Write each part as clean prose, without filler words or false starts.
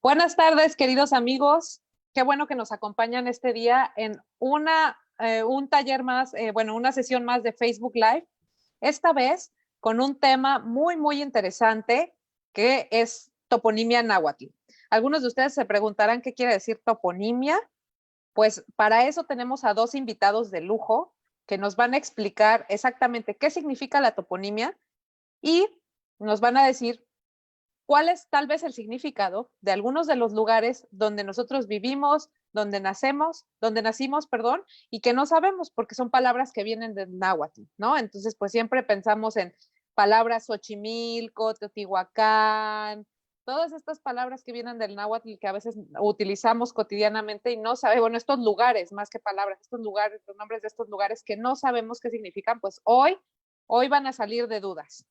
Buenas tardes, queridos amigos. Qué bueno que nos acompañan este día en un taller más, una sesión más de Facebook Live. Esta vez con un tema muy interesante que es toponimia náhuatl. Algunos de ustedes se preguntarán qué quiere decir toponimia. Pues para eso tenemos a dos invitados de lujo que nos van a explicar exactamente qué significa la toponimia y nos van a decir cuál es tal vez el significado de algunos de los lugares donde nosotros vivimos, donde nacimos, perdón, y que no sabemos porque son palabras que vienen del náhuatl, ¿no? Entonces, pues siempre pensamos en palabras Xochimilco, Teotihuacán, todas estas palabras que vienen del náhuatl y que a veces utilizamos cotidianamente y no sabemos, bueno, estos lugares, más que palabras, estos lugares, los nombres de estos lugares que no sabemos qué significan, pues hoy van a salir de dudas.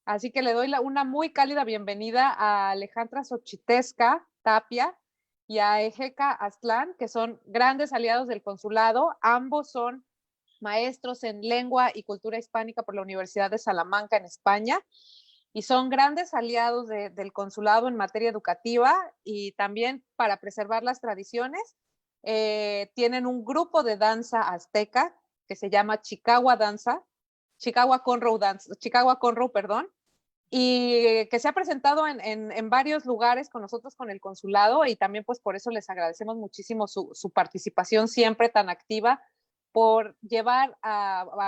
Así que le doy una muy cálida bienvenida a Alejandra Xochitesca Tapia y a Ejeka Aztlán, que son grandes aliados del consulado. Ambos son maestros en lengua y cultura hispánica por la Universidad de Salamanca en España y son grandes aliados del consulado en materia educativa y también para preservar las tradiciones. Tienen un grupo de danza azteca que se llama Chicago Conroe, perdón, y que se ha presentado en varios lugares con nosotros, con el consulado, y también pues por eso les agradecemos muchísimo su participación siempre tan activa, por llevar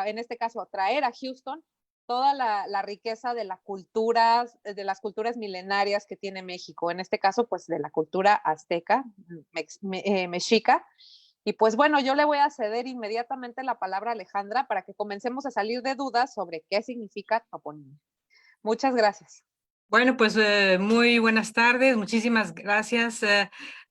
en este caso, a traer a Houston toda la riqueza de las culturas milenarias que tiene México, en este caso pues de la cultura azteca, mexica. Y pues bueno, yo le voy a ceder inmediatamente la palabra a Alejandra para que comencemos a salir de dudas sobre qué significa toponimia. Muchas gracias. Bueno, pues muy buenas tardes. Muchísimas gracias,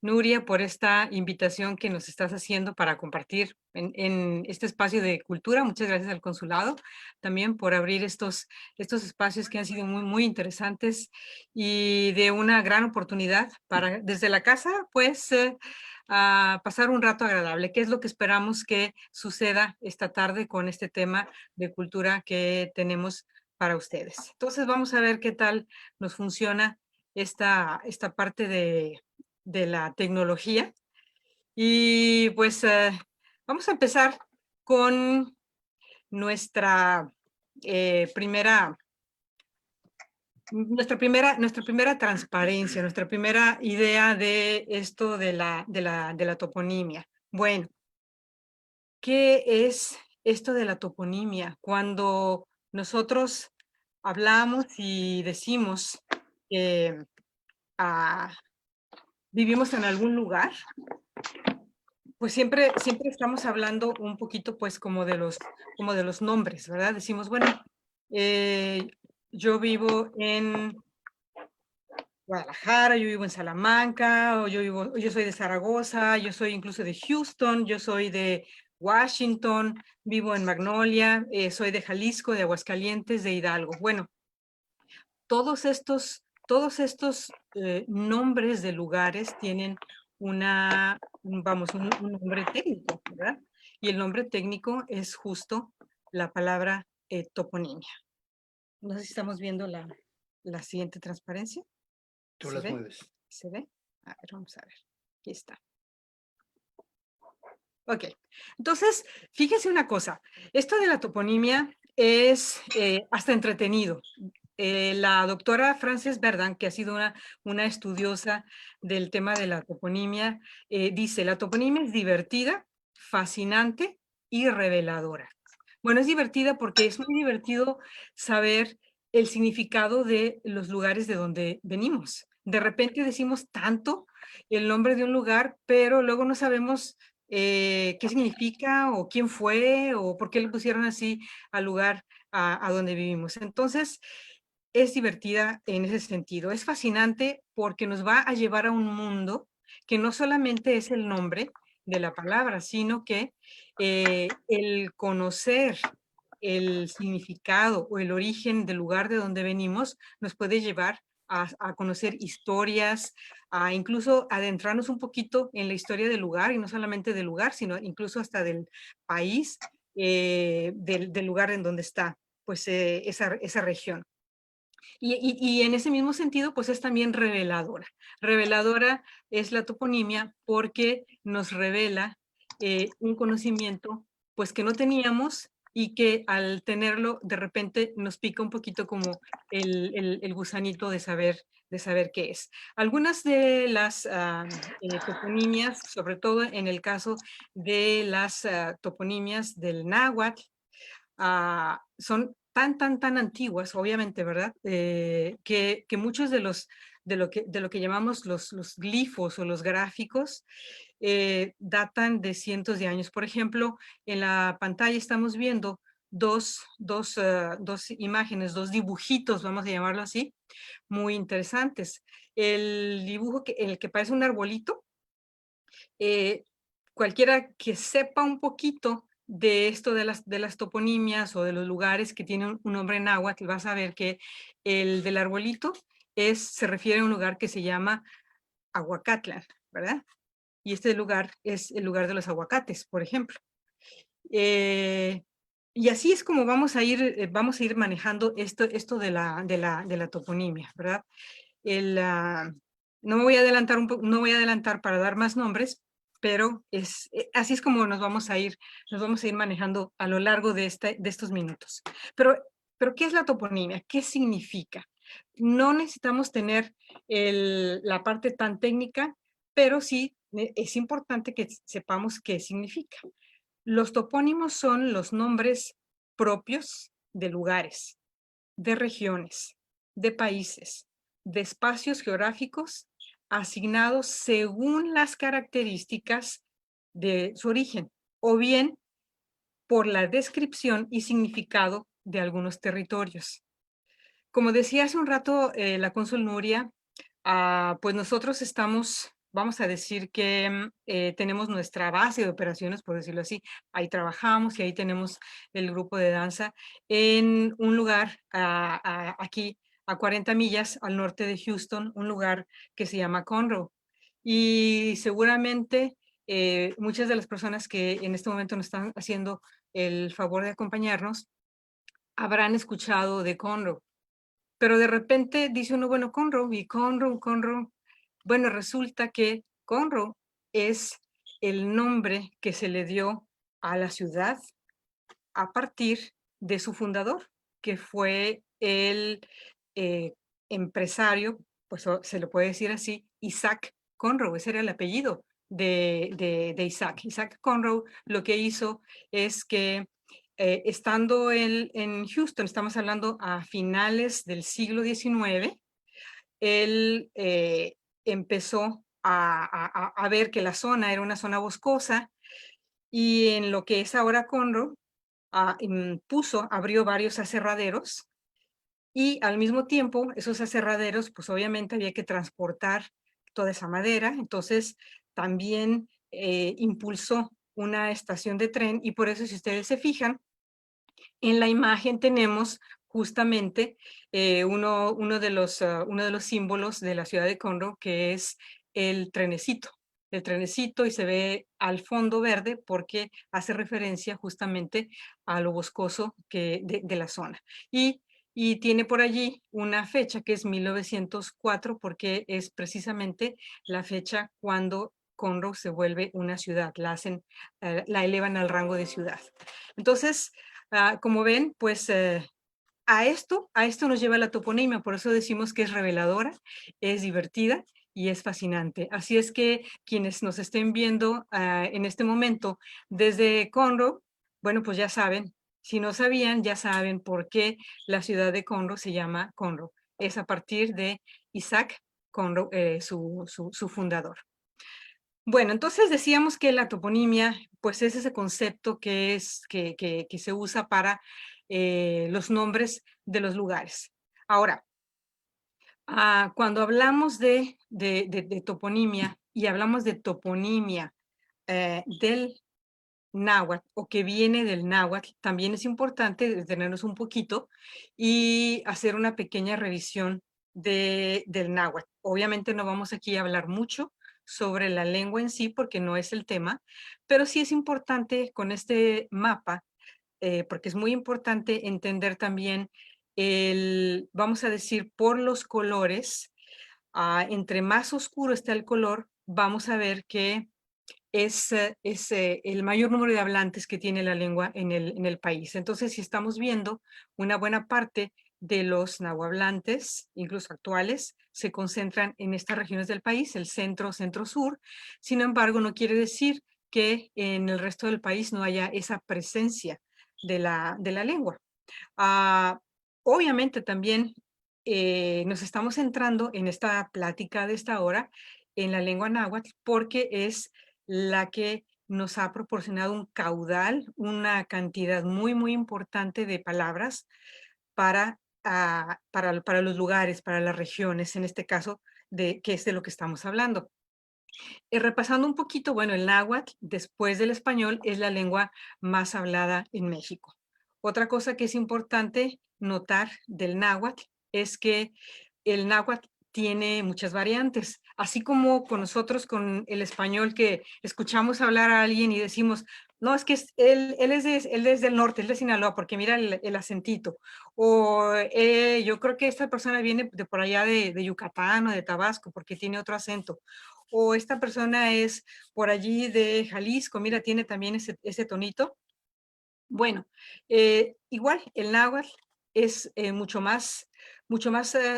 Nuria, por esta invitación que nos estás haciendo para compartir en este espacio de cultura. Muchas gracias al consulado también por abrir estos espacios que han sido muy interesantes y de una gran oportunidad para desde la casa, pues, a pasar un rato agradable, que es lo que esperamos que suceda esta tarde con este tema de cultura que tenemos para ustedes. Entonces vamos a ver qué tal nos funciona esta parte de la tecnología. Y pues vamos a empezar con nuestra primera transparencia, nuestra primera idea de esto de la toponimia. Bueno, ¿qué es esto de la toponimia? Cuando nosotros hablamos y decimos que vivimos en algún lugar, pues siempre estamos hablando un poquito pues como de los nombres, ¿verdad? Decimos, bueno, yo vivo en Guadalajara, yo vivo en Salamanca, o yo soy de Zaragoza, yo soy incluso de Houston, yo soy de Washington, vivo en Magnolia, soy de Jalisco, de Aguascalientes, de Hidalgo. Bueno, todos estos nombres de lugares tienen un nombre técnico, ¿verdad? Y el nombre técnico es justo la palabra toponimia. No sé si estamos viendo la siguiente transparencia. Tú las mueves. ¿Se ve? A ver, vamos a ver. Aquí está. Ok. Entonces, fíjense una cosa. Esto de la toponimia es hasta entretenido. La doctora Frances Berdan, que ha sido una estudiosa del tema de la toponimia, dice, la toponimia es divertida, fascinante y reveladora. Bueno, es divertida porque es muy divertido saber el significado de los lugares de donde venimos. De repente decimos tanto el nombre de un lugar, pero luego no sabemos qué significa o quién fue o por qué le pusieron así al lugar a donde vivimos. Entonces, es divertida en ese sentido. Es fascinante porque nos va a llevar a un mundo que no solamente es el nombre de la palabra, sino que el conocer el significado o el origen del lugar de donde venimos nos puede llevar a conocer historias, a incluso adentrarnos un poquito en la historia del lugar, y no solamente del lugar, sino incluso hasta del país, del lugar en donde está pues, esa región. Y en ese mismo sentido, pues es también reveladora. Reveladora es la toponimia porque nos revela un conocimiento pues que no teníamos y que al tenerlo de repente nos pica un poquito como el gusanito de saber qué es. Algunas de las toponimias, sobre todo en el caso de las toponimias del náhuatl, son tan antiguas, obviamente, ¿verdad? Que muchos de lo que llamamos los glifos o los gráficos datan de cientos de años. Por ejemplo, en la pantalla estamos viendo dos imágenes, dos dibujitos, vamos a llamarlo así, muy interesantes. El dibujo, el que parece un arbolito, eh, cualquiera que sepa un poquito de esto de las toponimias o de los lugares que tienen un nombre náhuatl, va a saber que el del arbolito se refiere a un lugar que se llama Aguacatlan, ¿verdad? Y este lugar es el lugar de los aguacates, por ejemplo. Eh, y así es como vamos a ir manejando esto de la toponimia, ¿verdad? El, ah, no me voy a adelantar no voy a adelantar para dar más nombres, pero así es como nos vamos a ir manejando a lo largo de estos minutos. Pero, ¿qué es la toponimia? ¿Qué significa? No necesitamos tener la parte tan técnica, pero sí es importante que sepamos qué significa. Los topónimos son los nombres propios de lugares, de regiones, de países, de espacios geográficos asignados según las características de su origen, o bien por la descripción y significado de algunos territorios. Como decía hace un rato la cónsul Nuria, pues nosotros vamos a decir que tenemos nuestra base de operaciones, por decirlo así. Ahí trabajamos y ahí tenemos el grupo de danza en un lugar aquí a 40 millas al norte de Houston, un lugar que se llama Conroe. Y seguramente muchas de las personas que en este momento nos están haciendo el favor de acompañarnos habrán escuchado de Conroe. Pero de repente dice uno, bueno, Conroe y Conroe. Bueno, resulta que Conroe es el nombre que se le dio a la ciudad a partir de su fundador, que fue el eh, empresario, pues se le puede decir así, Isaac Conroe, ese era el apellido de Isaac. Isaac Conroe lo que hizo es que estando él en Houston, estamos hablando a finales del siglo XIX, él empezó a ver que la zona era una zona boscosa y en lo que es ahora Conroe, abrió varios aserraderos y al mismo tiempo esos aserraderos, pues obviamente había que transportar toda esa madera, entonces también impulsó una estación de tren y por eso si ustedes se fijan, en la imagen tenemos justamente uno de los símbolos de la ciudad de Conroe, que es el trenecito. El trenecito y se ve al fondo verde porque hace referencia justamente a lo boscoso de la zona. Y tiene por allí una fecha que es 1904 porque es precisamente la fecha cuando Conroe se vuelve una ciudad, la elevan al rango de ciudad. Entonces, como ven, pues a esto nos lleva la toponimia, por eso decimos que es reveladora, es divertida y es fascinante. Así es que quienes nos estén viendo en este momento desde Conroe, bueno, pues ya saben, si no sabían, ya saben por qué la ciudad de Conroe se llama Conroe. Es a partir de Isaac Conroe, su fundador. Bueno, entonces decíamos que la toponimia, pues es ese concepto que se usa para los nombres de los lugares. Ahora, cuando hablamos de toponimia y hablamos de toponimia del náhuatl o que viene del náhuatl, también es importante detenernos un poquito y hacer una pequeña revisión del náhuatl. Obviamente no vamos aquí a hablar mucho sobre la lengua en sí porque no es el tema, pero sí es importante con este mapa, porque es muy importante entender también vamos a decir, por los colores, entre más oscuro está el color, vamos a ver que es el mayor número de hablantes que tiene la lengua en el país. Entonces, si estamos viendo, una buena parte de los nahuablantes, incluso actuales, se concentran en estas regiones del país, el centro, centro-sur. Sin embargo, no quiere decir que en el resto del país no haya esa presencia de la lengua. Obviamente también nos estamos centrando en esta plática de esta hora en la lengua náhuatl porque es la que nos ha proporcionado un caudal, una cantidad muy, muy importante de palabras para los lugares, para las regiones, en este caso, que es de lo que estamos hablando. Repasando un poquito, bueno, el náhuatl, después del español, es la lengua más hablada en México. Otra cosa que es importante notar del náhuatl es que el náhuatl tiene muchas variantes, así como con nosotros, con el español, que escuchamos hablar a alguien y decimos, no, es que él es del norte, él es de Sinaloa, porque mira el acentito. O yo creo que esta persona viene de por allá de Yucatán o de Tabasco, porque tiene otro acento. O esta persona es por allí de Jalisco, mira, tiene también ese tonito. Bueno, igual el náhuatl es mucho más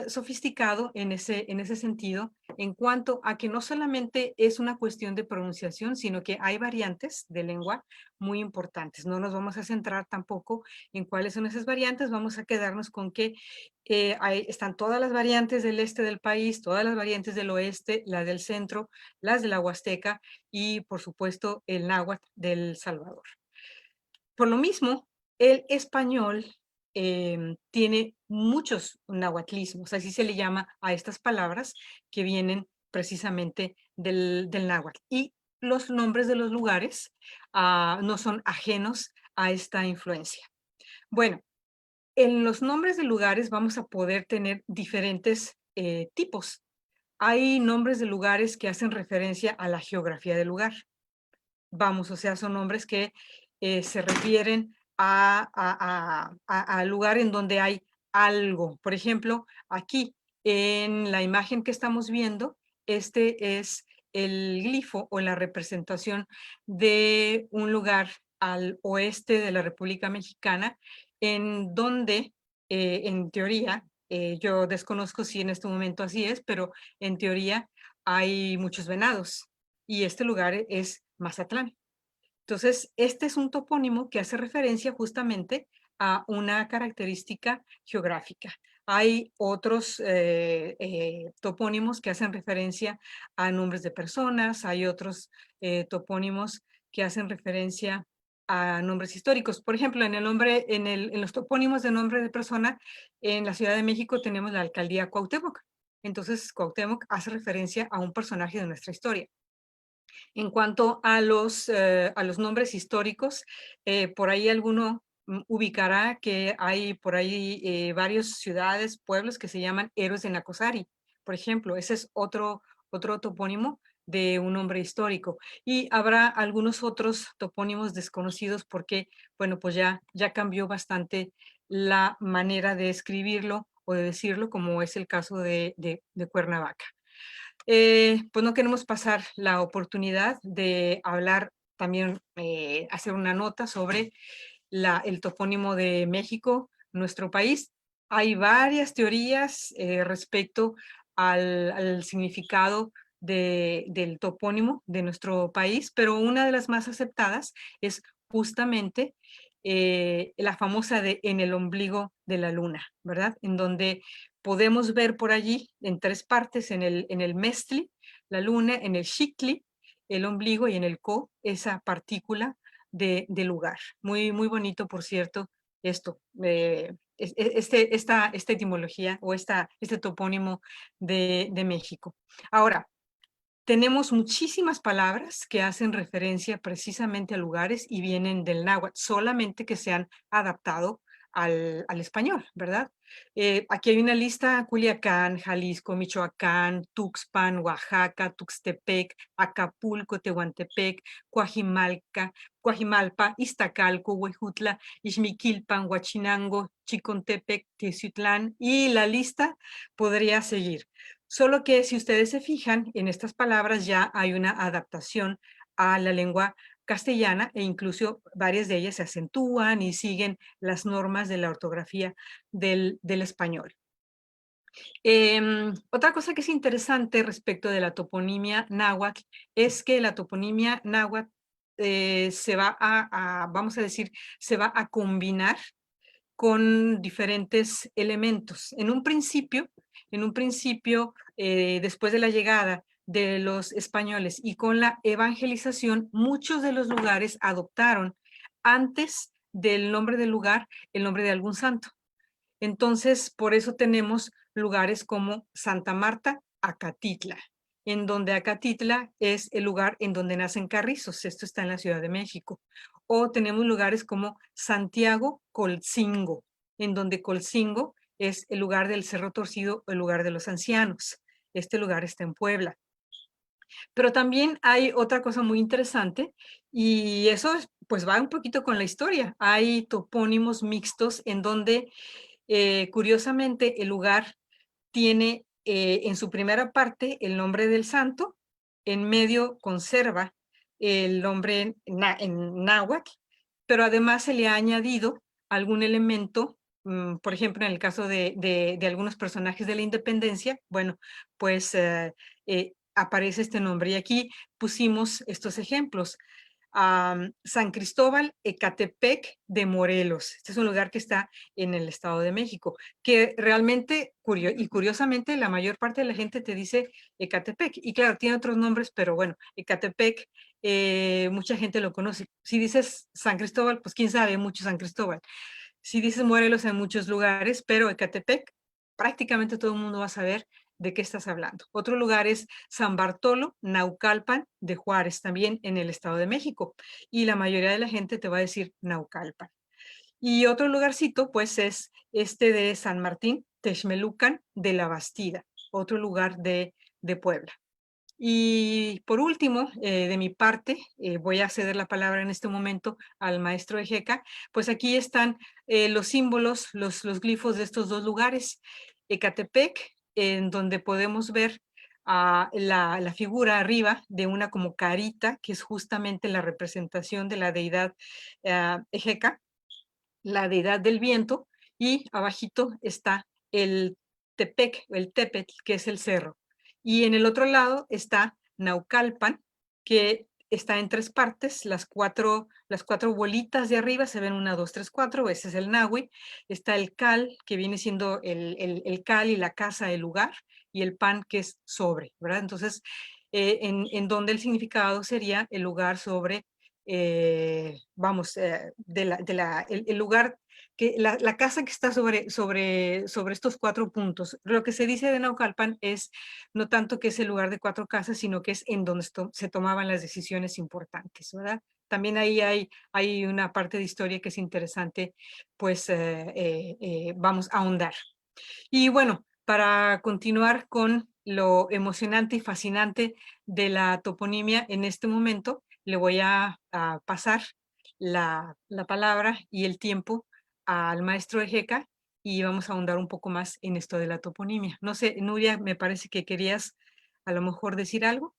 sofisticado en ese sentido, en cuanto a que no solamente es una cuestión de pronunciación, sino que hay variantes de lengua muy importantes. No nos vamos a centrar tampoco en cuáles son esas variantes, vamos a quedarnos con que están todas las variantes del este del país, todas las variantes del oeste, las del centro, las de la Huasteca y, por supuesto, el náhuatl del Salvador. Por lo mismo, el español tiene muchos nahuatlismos, así se le llama a estas palabras que vienen precisamente del náhuatl. Y los nombres de los lugares no son ajenos a esta influencia. Bueno, en los nombres de lugares vamos a poder tener diferentes tipos. Hay nombres de lugares que hacen referencia a la geografía del lugar. Vamos, o sea, son nombres que se refieren al lugar en donde hay algo. Por ejemplo, aquí en la imagen que estamos viendo, este es el glifo o la representación de un lugar al oeste de la República Mexicana, en donde, en teoría, yo desconozco si en este momento así es, pero en teoría hay muchos venados y este lugar es Mazatlán. Entonces, este es un topónimo que hace referencia justamente a una característica geográfica. Hay otros topónimos que hacen referencia a nombres de personas, hay otros topónimos que hacen referencia a nombres históricos. Por ejemplo, en los topónimos de nombre de persona, en la Ciudad de México tenemos la alcaldía Cuauhtémoc. Entonces, Cuauhtémoc hace referencia a un personaje de nuestra historia. En cuanto a los nombres históricos, por ahí alguno ubicará que hay por ahí varias ciudades, pueblos que se llaman héroes de Nacosari, por ejemplo. Ese es otro topónimo de un nombre histórico. Y habrá algunos otros topónimos desconocidos porque, bueno, pues ya cambió bastante la manera de escribirlo o de decirlo, como es el caso de Cuernavaca. Pues no queremos pasar la oportunidad de hablar también, hacer una nota sobre el topónimo de México, nuestro país. Hay varias teorías respecto al significado del topónimo de nuestro país, pero una de las más aceptadas es justamente la famosa de en el ombligo de la luna, ¿verdad? En donde podemos ver por allí en tres partes, en el mestli, la luna, en el xictli, el ombligo, y en el co, esa partícula de lugar. Muy, muy bonito, por cierto, esto, esta etimología o este topónimo de México. Ahora, tenemos muchísimas palabras que hacen referencia precisamente a lugares y vienen del náhuatl, solamente que se han adaptado al español, ¿verdad? Aquí hay una lista: Culiacán, Jalisco, Michoacán, Tuxpan, Oaxaca, Tuxtepec, Acapulco, Tehuantepec, Coajimalpa, Iztacalco, Huejutla, Ixmiquilpan, Huachinango, Chicontepec, Teciutlán, y la lista podría seguir. Solo que si ustedes se fijan, en estas palabras ya hay una adaptación a la lengua castellana, e incluso varias de ellas se acentúan y siguen las normas de la ortografía del español. Otra cosa que es interesante respecto de la toponimia náhuatl es que la toponimia náhuatl se va vamos a decir, se va a combinar con diferentes elementos. En un principio, después de la llegada de los españoles y con la evangelización, muchos de los lugares adoptaron antes del nombre del lugar el nombre de algún santo. Entonces, por eso tenemos lugares como Santa Marta, Acatitla, en donde Acatitla es el lugar en donde nacen carrizos. Esto está en la Ciudad de México. O tenemos lugares como Santiago Colcingo, en donde Colcingo es el lugar del Cerro Torcido, el lugar de los ancianos. Este lugar está en Puebla. Pero también hay otra cosa muy interesante, y eso pues va un poquito con la historia. Hay topónimos mixtos en donde curiosamente el lugar tiene en su primera parte el nombre del santo, en medio conserva el nombre en náhuatl, pero además se le ha añadido algún elemento. Por ejemplo, en el caso de algunos personajes de la independencia, bueno, pues aparece este nombre. Y aquí pusimos estos ejemplos. San Cristóbal, Ecatepec de Morelos. Este es un lugar que está en el Estado de México, que realmente, y curiosamente, la mayor parte de la gente te dice Ecatepec. Y claro, tiene otros nombres, pero bueno, Ecatepec, mucha gente lo conoce. Si dices San Cristóbal, pues quién sabe, mucho San Cristóbal. Si dices Morelos, hay muchos lugares, pero Ecatepec, prácticamente todo el mundo va a saber de qué estás hablando. Otro lugar es San Bartolo, Naucalpan de Juárez, también en el Estado de México. Y la mayoría de la gente te va a decir Naucalpan. Y otro lugarcito, pues, es este de San Martín, Texmelucan de la Bastida, otro lugar de Puebla. Y por último, de mi parte, voy a ceder la palabra en este momento al maestro Ejeca. Pues aquí están los símbolos, los glifos de estos dos lugares. Ecatepec, en donde podemos ver la figura arriba de una como carita, que es justamente la representación de la deidad Ejeca, la deidad del viento, y abajito está el Tepec, el Tepetl, que es el cerro. Y en el otro lado está Naucalpan, que está en tres partes. Las cuatro bolitas de arriba se ven: 1, 2, 3, 4. Ese es el Nahui. Está el Cal, que viene siendo el Cal y la casa, el lugar, y el Pan, que es sobre, ¿verdad? Entonces, en donde el significado sería el lugar sobre, vamos, el lugar, la casa que está sobre estos 4 puntos. Lo que se dice de Naucalpan es no tanto que es el lugar de 4 casas, sino que es en donde se tomaban las decisiones importantes, ¿verdad? También ahí hay una parte de historia que es interesante, pues vamos a ahondar. Y bueno, para continuar con lo emocionante y fascinante de la toponimia, en este momento le voy a pasar la palabra y el tiempo al maestro Ejeca, y vamos a ahondar un poco más en esto de la toponimia. No sé, Nuria, me parece que querías a lo mejor decir algo.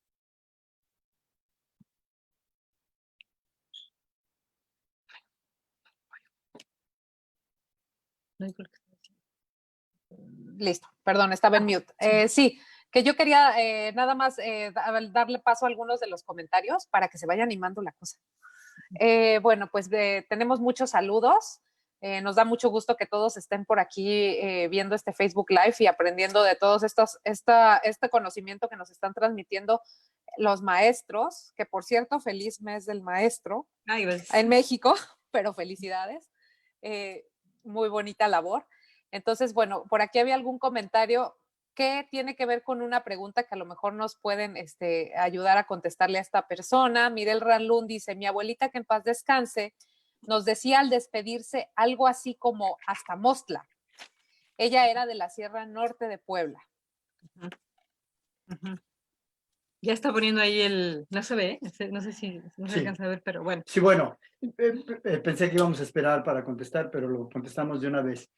Listo, perdón, estaba en mute. Sí, que yo quería nada más darle paso a algunos de los comentarios para que se vaya animando la cosa. Bueno, pues tenemos muchos saludos. Nos da mucho gusto que todos estén por aquí viendo este Facebook Live y aprendiendo de todos este conocimiento que nos están transmitiendo los maestros, que por cierto, feliz mes del maestro en México, pero felicidades. Muy bonita labor. Entonces, bueno, por aquí había algún comentario que tiene que ver con una pregunta que a lo mejor nos pueden ayudar a contestarle a esta persona. Mirel Ranlund dice: mi abuelita, que en paz descanse, nos decía al despedirse algo así como hasta Mostla. Ella era de la Sierra Norte de Puebla. Ya está poniendo ahí no se ve, no sé si no se Sí. alcanza a ver, pero bueno. Sí, bueno, pensé que íbamos a esperar para contestar, pero lo contestamos de una vez.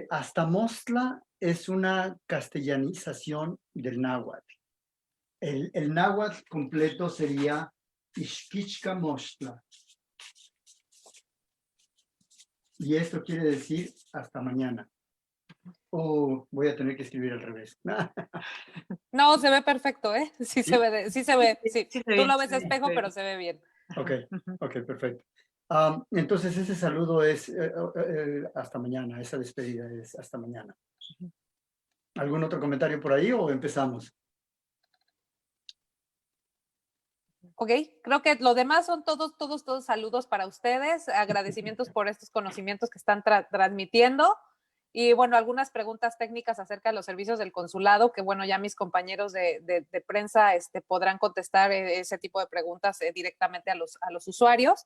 Hasta Mostla es una castellanización del náhuatl. El náhuatl completo sería Ixquichca Mostla. Y esto quiere decir hasta mañana. O voy a tener que escribir al revés. No, se ve perfecto, ¿eh? Sí, ¿Sí? se ve, sí se ve. Sí. Sí, Tú lo ves sí, espejo, sí. pero se ve bien. Ok, perfecto. Entonces ese saludo es hasta mañana, esa despedida es hasta mañana. ¿Algún otro comentario por ahí o empezamos? Ok, creo que lo demás son todos saludos para ustedes, agradecimientos por estos conocimientos que están transmitiendo y bueno, algunas preguntas técnicas acerca de los servicios del consulado, que bueno, ya mis compañeros de prensa podrán contestar ese tipo de preguntas directamente a los usuarios.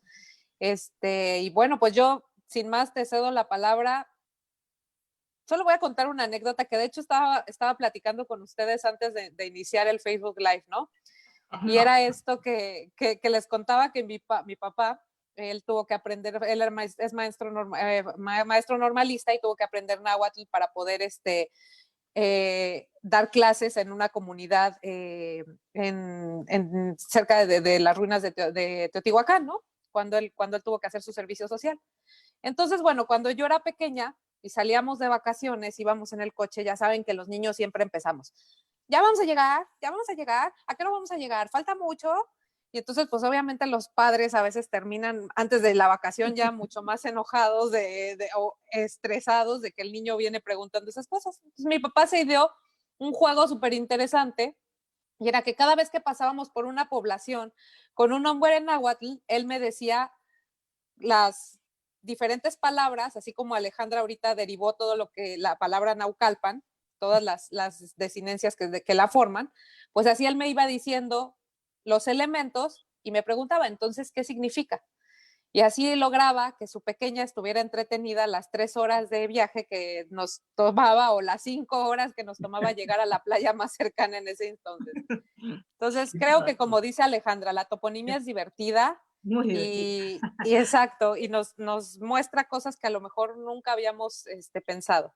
Y bueno, pues yo sin más te cedo la palabra. Solo voy a contar una anécdota que de hecho estaba platicando con ustedes antes de iniciar el Facebook Live, ¿no? Y era esto que les contaba que mi papá, él tuvo que aprender, él es maestro normalista y tuvo que aprender náhuatl para poder dar clases en una comunidad cerca de las ruinas de Teotihuacán, ¿no? Cuando él tuvo que hacer su servicio social. Entonces, bueno, cuando yo era pequeña y salíamos de vacaciones, íbamos en el coche, ya saben que los niños siempre empezamos. Ya vamos a llegar, ¿a qué hora vamos a llegar? Falta mucho. Y entonces, pues obviamente los padres a veces terminan antes de la vacación ya mucho más enojados o estresados de que el niño viene preguntando esas cosas. Entonces mi papá se ideó un juego súper interesante y era que cada vez que pasábamos por una población con un nombre en náhuatl, él me decía las diferentes palabras, así como Alejandra ahorita derivó todo lo que la palabra Naucalpan, todas las desinencias que la forman, pues así él me iba diciendo los elementos y me preguntaba, entonces, ¿qué significa? Y así lograba que su pequeña estuviera entretenida las 3 horas de viaje que nos tomaba o las 5 horas que nos tomaba llegar a la playa más cercana en ese entonces. Entonces, creo que como dice Alejandra, la toponimia es divertida, Muy divertido. y exacto, y nos muestra cosas que a lo mejor nunca habíamos participado.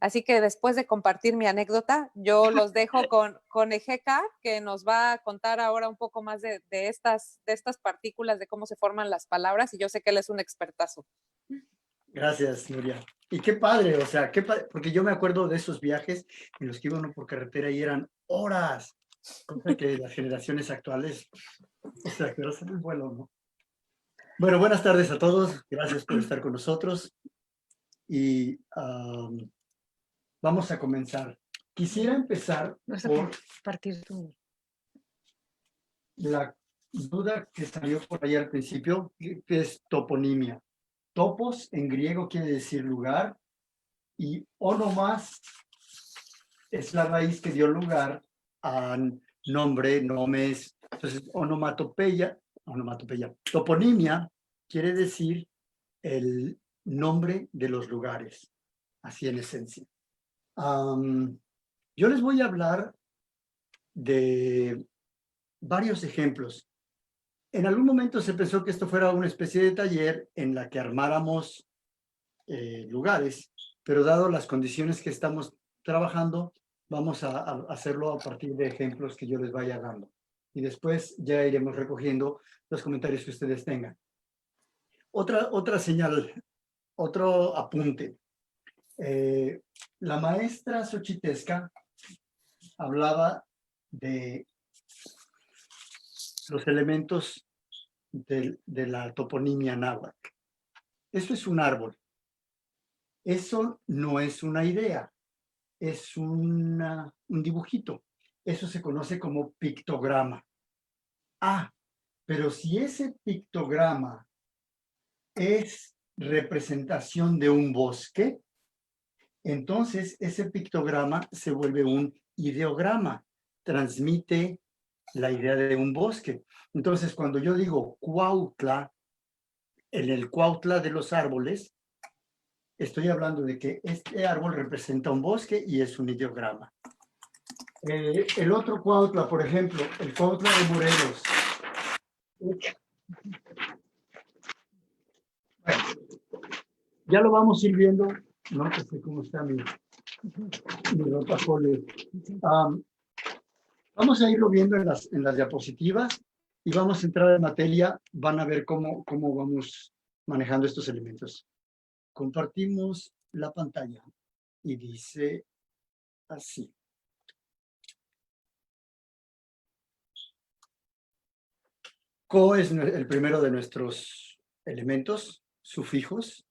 Así que después de compartir mi anécdota, yo los dejo con Ejeka, que nos va a contar ahora un poco más de estas partículas, de cómo se forman las palabras, y yo sé que él es un expertazo. Gracias, Nuria. Y qué padre, o sea, qué padre, porque yo me acuerdo de esos viajes en los que iba uno por carretera y eran horas, cosa que las generaciones actuales, o sea, que no se les vuelo, ¿no? Bueno, buenas tardes a todos, gracias por estar con nosotros y vamos a comenzar. Quisiera empezar por partir tu... la duda que salió por ahí al principio, que es toponimia. Topos en griego quiere decir lugar y onomas es la raíz que dio lugar a nombre, nomes. Entonces, onomatopeya, toponimia quiere decir el nombre de los lugares, así en esencia. Yo les voy a hablar de varios ejemplos. En algún momento se pensó que esto fuera una especie de taller en la que armáramos lugares, pero dado las condiciones que estamos trabajando, vamos a hacerlo a partir de ejemplos que yo les vaya dando. Y después ya iremos recogiendo los comentarios que ustedes tengan. Otra señal, otro apunte. La maestra Xochitesca hablaba de los elementos de la toponimia náhuatl. Eso es un árbol. Eso no es una idea, es un dibujito. Eso se conoce como pictograma. Ah, pero si ese pictograma es representación de un bosque, entonces ese pictograma se vuelve un ideograma, transmite la idea de un bosque. Entonces, cuando yo digo Cuautla, en el Cuautla de los árboles, estoy hablando de que este árbol representa un bosque y es un ideograma. El otro Cuautla, por ejemplo, el Cuautla de Morelos. Bueno, ya lo vamos a ir viendo. No sé cómo está mi rotafolio. Vamos a irlo viendo en las diapositivas y vamos a entrar en materia. Van a ver cómo vamos manejando estos elementos. Compartimos la pantalla y dice así. Co es el primero de nuestros elementos, sufijos.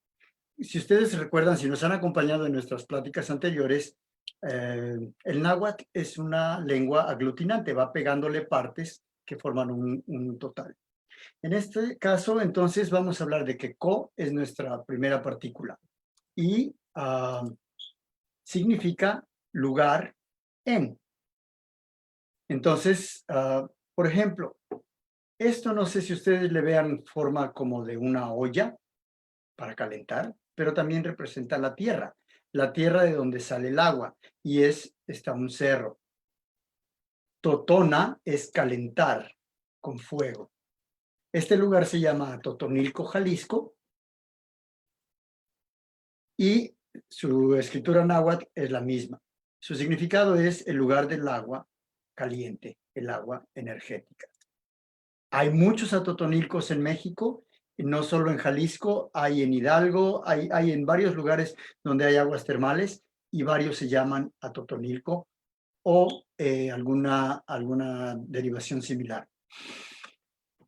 Si ustedes recuerdan, si nos han acompañado en nuestras pláticas anteriores, el náhuatl es una lengua aglutinante, va pegándole partes que forman un total. En este caso, entonces, vamos a hablar de que co es nuestra primera partícula y significa lugar en. Entonces, por ejemplo, esto no sé si ustedes le vean forma como de una olla para calentar, pero también representa la tierra de donde sale el agua, y está un cerro. Totona es calentar con fuego. Este lugar se llama Totonilco, Jalisco, y su escritura náhuatl es la misma. Su significado es el lugar del agua caliente, el agua energética. Hay muchos atotonilcos en México, no solo en Jalisco, hay en Hidalgo, hay en varios lugares donde hay aguas termales y varios se llaman atotonilco o alguna derivación similar.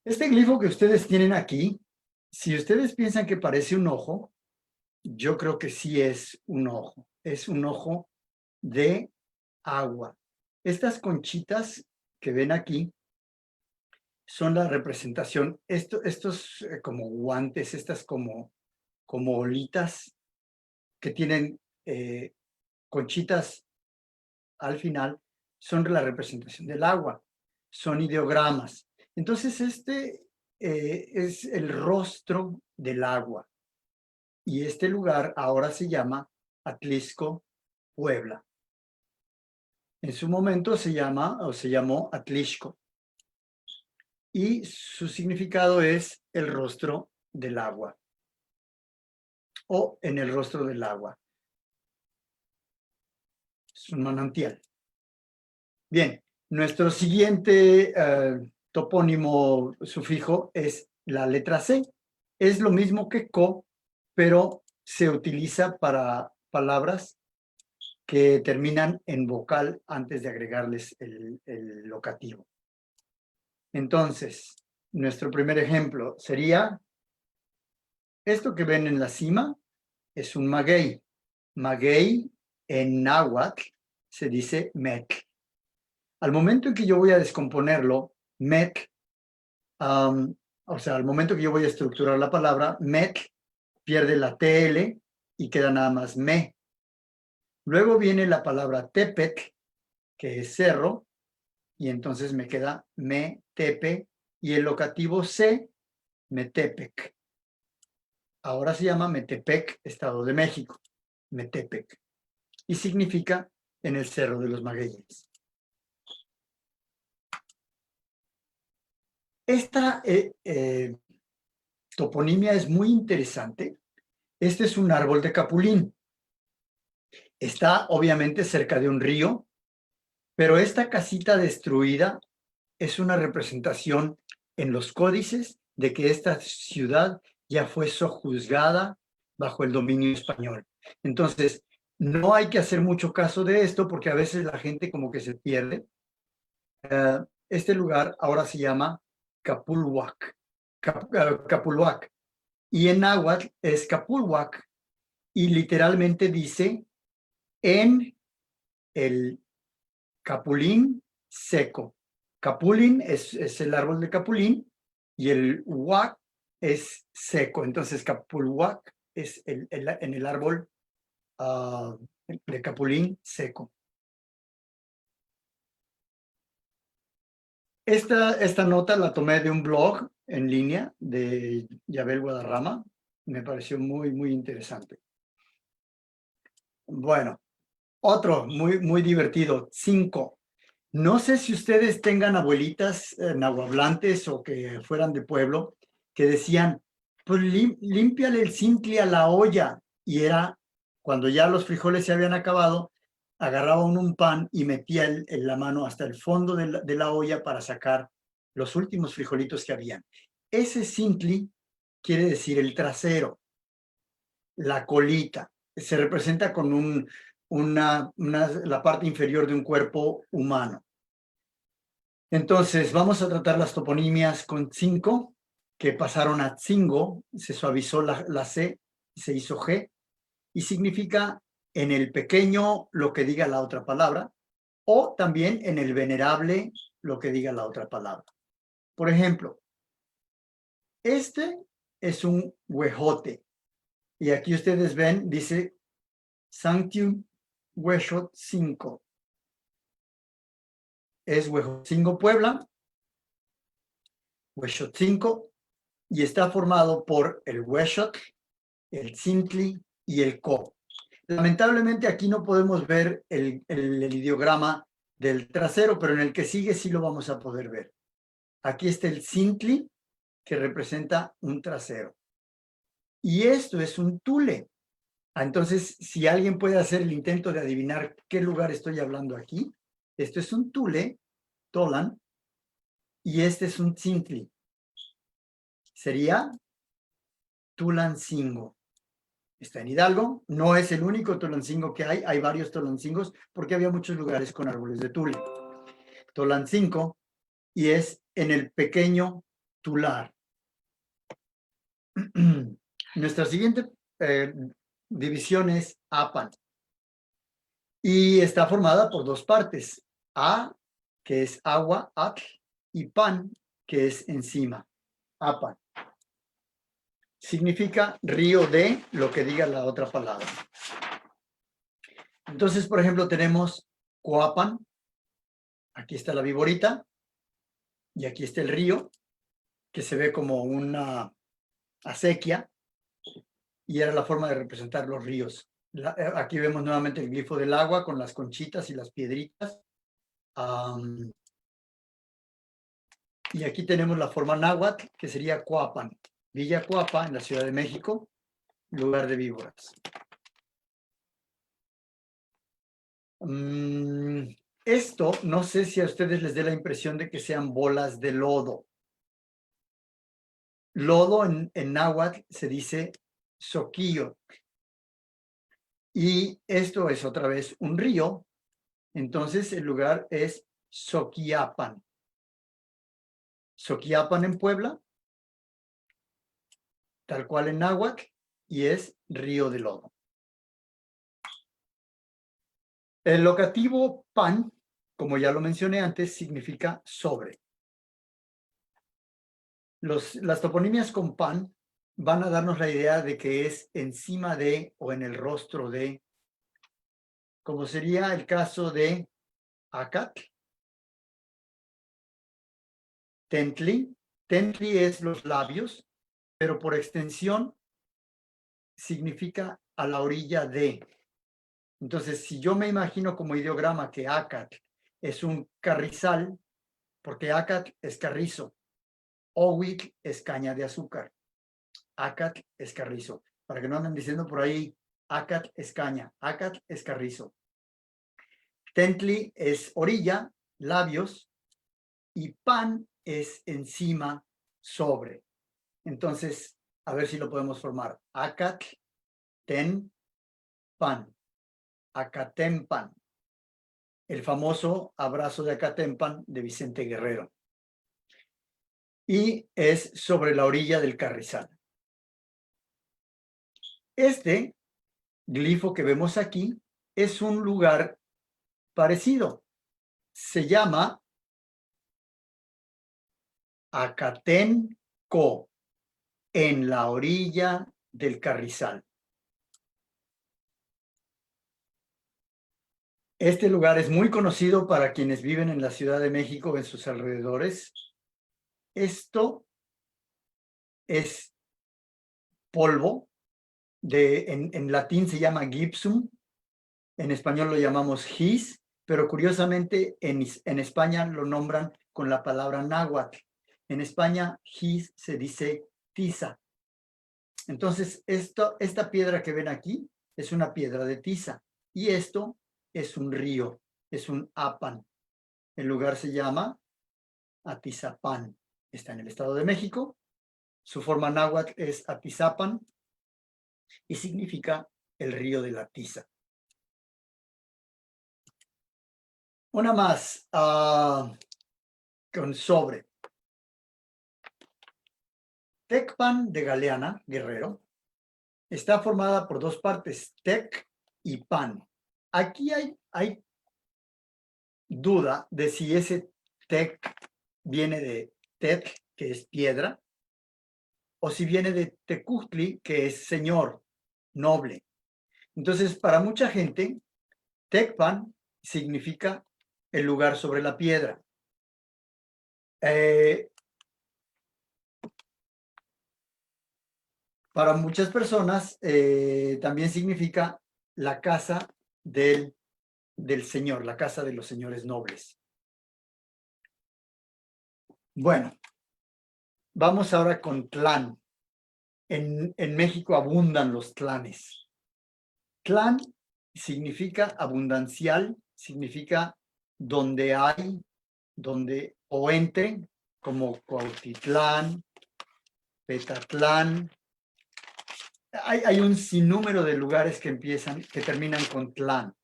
Este glifo que ustedes tienen aquí, si ustedes piensan que parece un ojo, yo creo que sí es un ojo de agua. Estas conchitas que ven aquí son la representación, estos como guantes, estas como olitas que tienen conchitas al final, son la representación del agua, son ideogramas. Entonces es el rostro del agua y este lugar ahora se llama Atlisco, Puebla. En su momento se llamó Atlixco. Y su significado es el rostro del agua o en el rostro del agua. Es un manantial. Bien, nuestro siguiente topónimo sufijo es la letra C. Es lo mismo que co, pero se utiliza para palabras que terminan en vocal antes de agregarles el locativo. Entonces, nuestro primer ejemplo sería, esto que ven en la cima es un maguey. Maguey en náhuatl se dice metl. Al momento en que yo voy a descomponerlo, metl, o sea, al momento que yo voy a estructurar la palabra, metl pierde la TL y queda nada más me. Luego viene la palabra tepetl, que es cerro, y entonces me queda me, tepe, y el locativo C, metepec. Ahora se llama Metepec, Estado de México, Metepec, y significa en el Cerro de los Magueyes. Esta toponimia es muy interesante. Este es un árbol de capulín. Está obviamente cerca de un río, pero esta casita destruida es una representación en los códices de que esta ciudad ya fue sojuzgada bajo el dominio español. Entonces, no hay que hacer mucho caso de esto porque a veces la gente como que se pierde. Este lugar ahora se llama Capulhuac. Capulhuac. Y en náhuatl es Capulhuac y literalmente dice en el capulín seco. Capulín es el árbol de capulín y el huac es seco. Entonces, Capulhuac es en el árbol de capulín seco. Esta nota la tomé de un blog en línea de Yabel Guadarrama. Me pareció muy, muy interesante. Bueno, otro muy divertido, 5. No sé si ustedes tengan abuelitas nahuablantes o que fueran de pueblo, que decían, pues límpiale el cintli a la olla. Y era, cuando ya los frijoles se habían acabado, agarraba un pan y metía la mano hasta el fondo de la olla para sacar los últimos frijolitos que habían. Ese cintli quiere decir el trasero, la colita. Se representa con la parte inferior de un cuerpo humano. Entonces, vamos a tratar las toponimias con 5, que pasaron a tzingo, se suavizó la C, se hizo G, y significa en el pequeño lo que diga la otra palabra, o también en el venerable lo que diga la otra palabra. Por ejemplo, este es un huejote, y aquí ustedes ven, dice Sanctium Hueshot 5. Es Huejotzingo, Puebla, Huexotzinco, y está formado por el Huexotl, el Tzintli y el Co. Lamentablemente aquí no podemos ver el ideograma del trasero, pero en el que sigue sí lo vamos a poder ver. Aquí está el Tzintli, que representa un trasero. Y esto es un tule. Entonces, si alguien puede hacer el intento de adivinar qué lugar estoy hablando aquí, esto es un tule, Tolan, y este es un Tzintli. Sería Tulancingo. Está en Hidalgo, no es el único Tulancingo que hay varios Tulancingos porque había muchos lugares con árboles de tule. Tulancingo, y es en el pequeño tular. Nuestra siguiente división es Apan, y está formada por dos partes, A, que es agua, Atl, y Pan, que es encima, Apan. Significa río de lo que diga la otra palabra. Entonces, por ejemplo, tenemos Coapan, aquí está la viborita, y aquí está el río, que se ve como una acequia, y era la forma de representar los ríos. Aquí vemos nuevamente el glifo del agua con las conchitas y las piedritas. Y aquí tenemos la forma náhuatl, que sería Coapan, Villa Coapa, en la Ciudad de México, lugar de víboras. Esto, no sé si a ustedes les dé la impresión de que sean bolas de lodo. Lodo en náhuatl se dice soquillo. Y esto es otra vez un río. Entonces el lugar es Soquiapan. Soquiapan en Puebla, tal cual en náhuatl, y es río de lodo. El locativo pan, como ya lo mencioné antes, significa sobre. Las toponimias con pan van a darnos la idea de que es encima de o en el rostro de, como sería el caso de Acatl, Tentli. Tentli es los labios, pero por extensión significa a la orilla de. Entonces, si yo me imagino como ideograma que Acatl es un carrizal, porque Acatl es carrizo, Ohuitl es caña de azúcar, Acatl es carrizo. Para que no anden diciendo por ahí, Acatl es caña, Acatl es carrizo. Tentli es orilla, labios, y pan es encima, sobre. Entonces, a ver si lo podemos formar. Acatl, ten, pan. Acatempan. El famoso abrazo de Acatempan de Vicente Guerrero. Y es sobre la orilla del carrizal. Este glifo que vemos aquí es un lugar parecido. Se llama Acatenco, en la orilla del carrizal. Este lugar es muy conocido para quienes viven en la Ciudad de México o en sus alrededores. Esto es polvo, en latín se llama gypsum, en español lo llamamos gis, pero curiosamente en España lo nombran con la palabra náhuatl. En España, gis se dice tiza. Entonces, esta piedra que ven aquí es una piedra de tiza y esto es un río, es un apan. El lugar se llama Atizapán. Está en el Estado de México. Su forma náhuatl es Atizapan y significa el río de la tiza. Una más con sobre. Tecpan de Galeana, Guerrero, está formada por dos partes, Tec y Pan. Aquí hay duda de si ese Tec viene de Tec, que es piedra, o si viene de Tecutli, que es señor, noble. Entonces, para mucha gente, Tecpan significa el lugar sobre la piedra. Para muchas personas también significa la casa del señor, la casa de los señores nobles. Bueno, vamos ahora con Tlán. En México abundan los tlanes. Tlán significa abundancial, significa donde hay, donde o entre, como Cuautitlán, Petatlán. Hay un sinnúmero de lugares que terminan con tlán.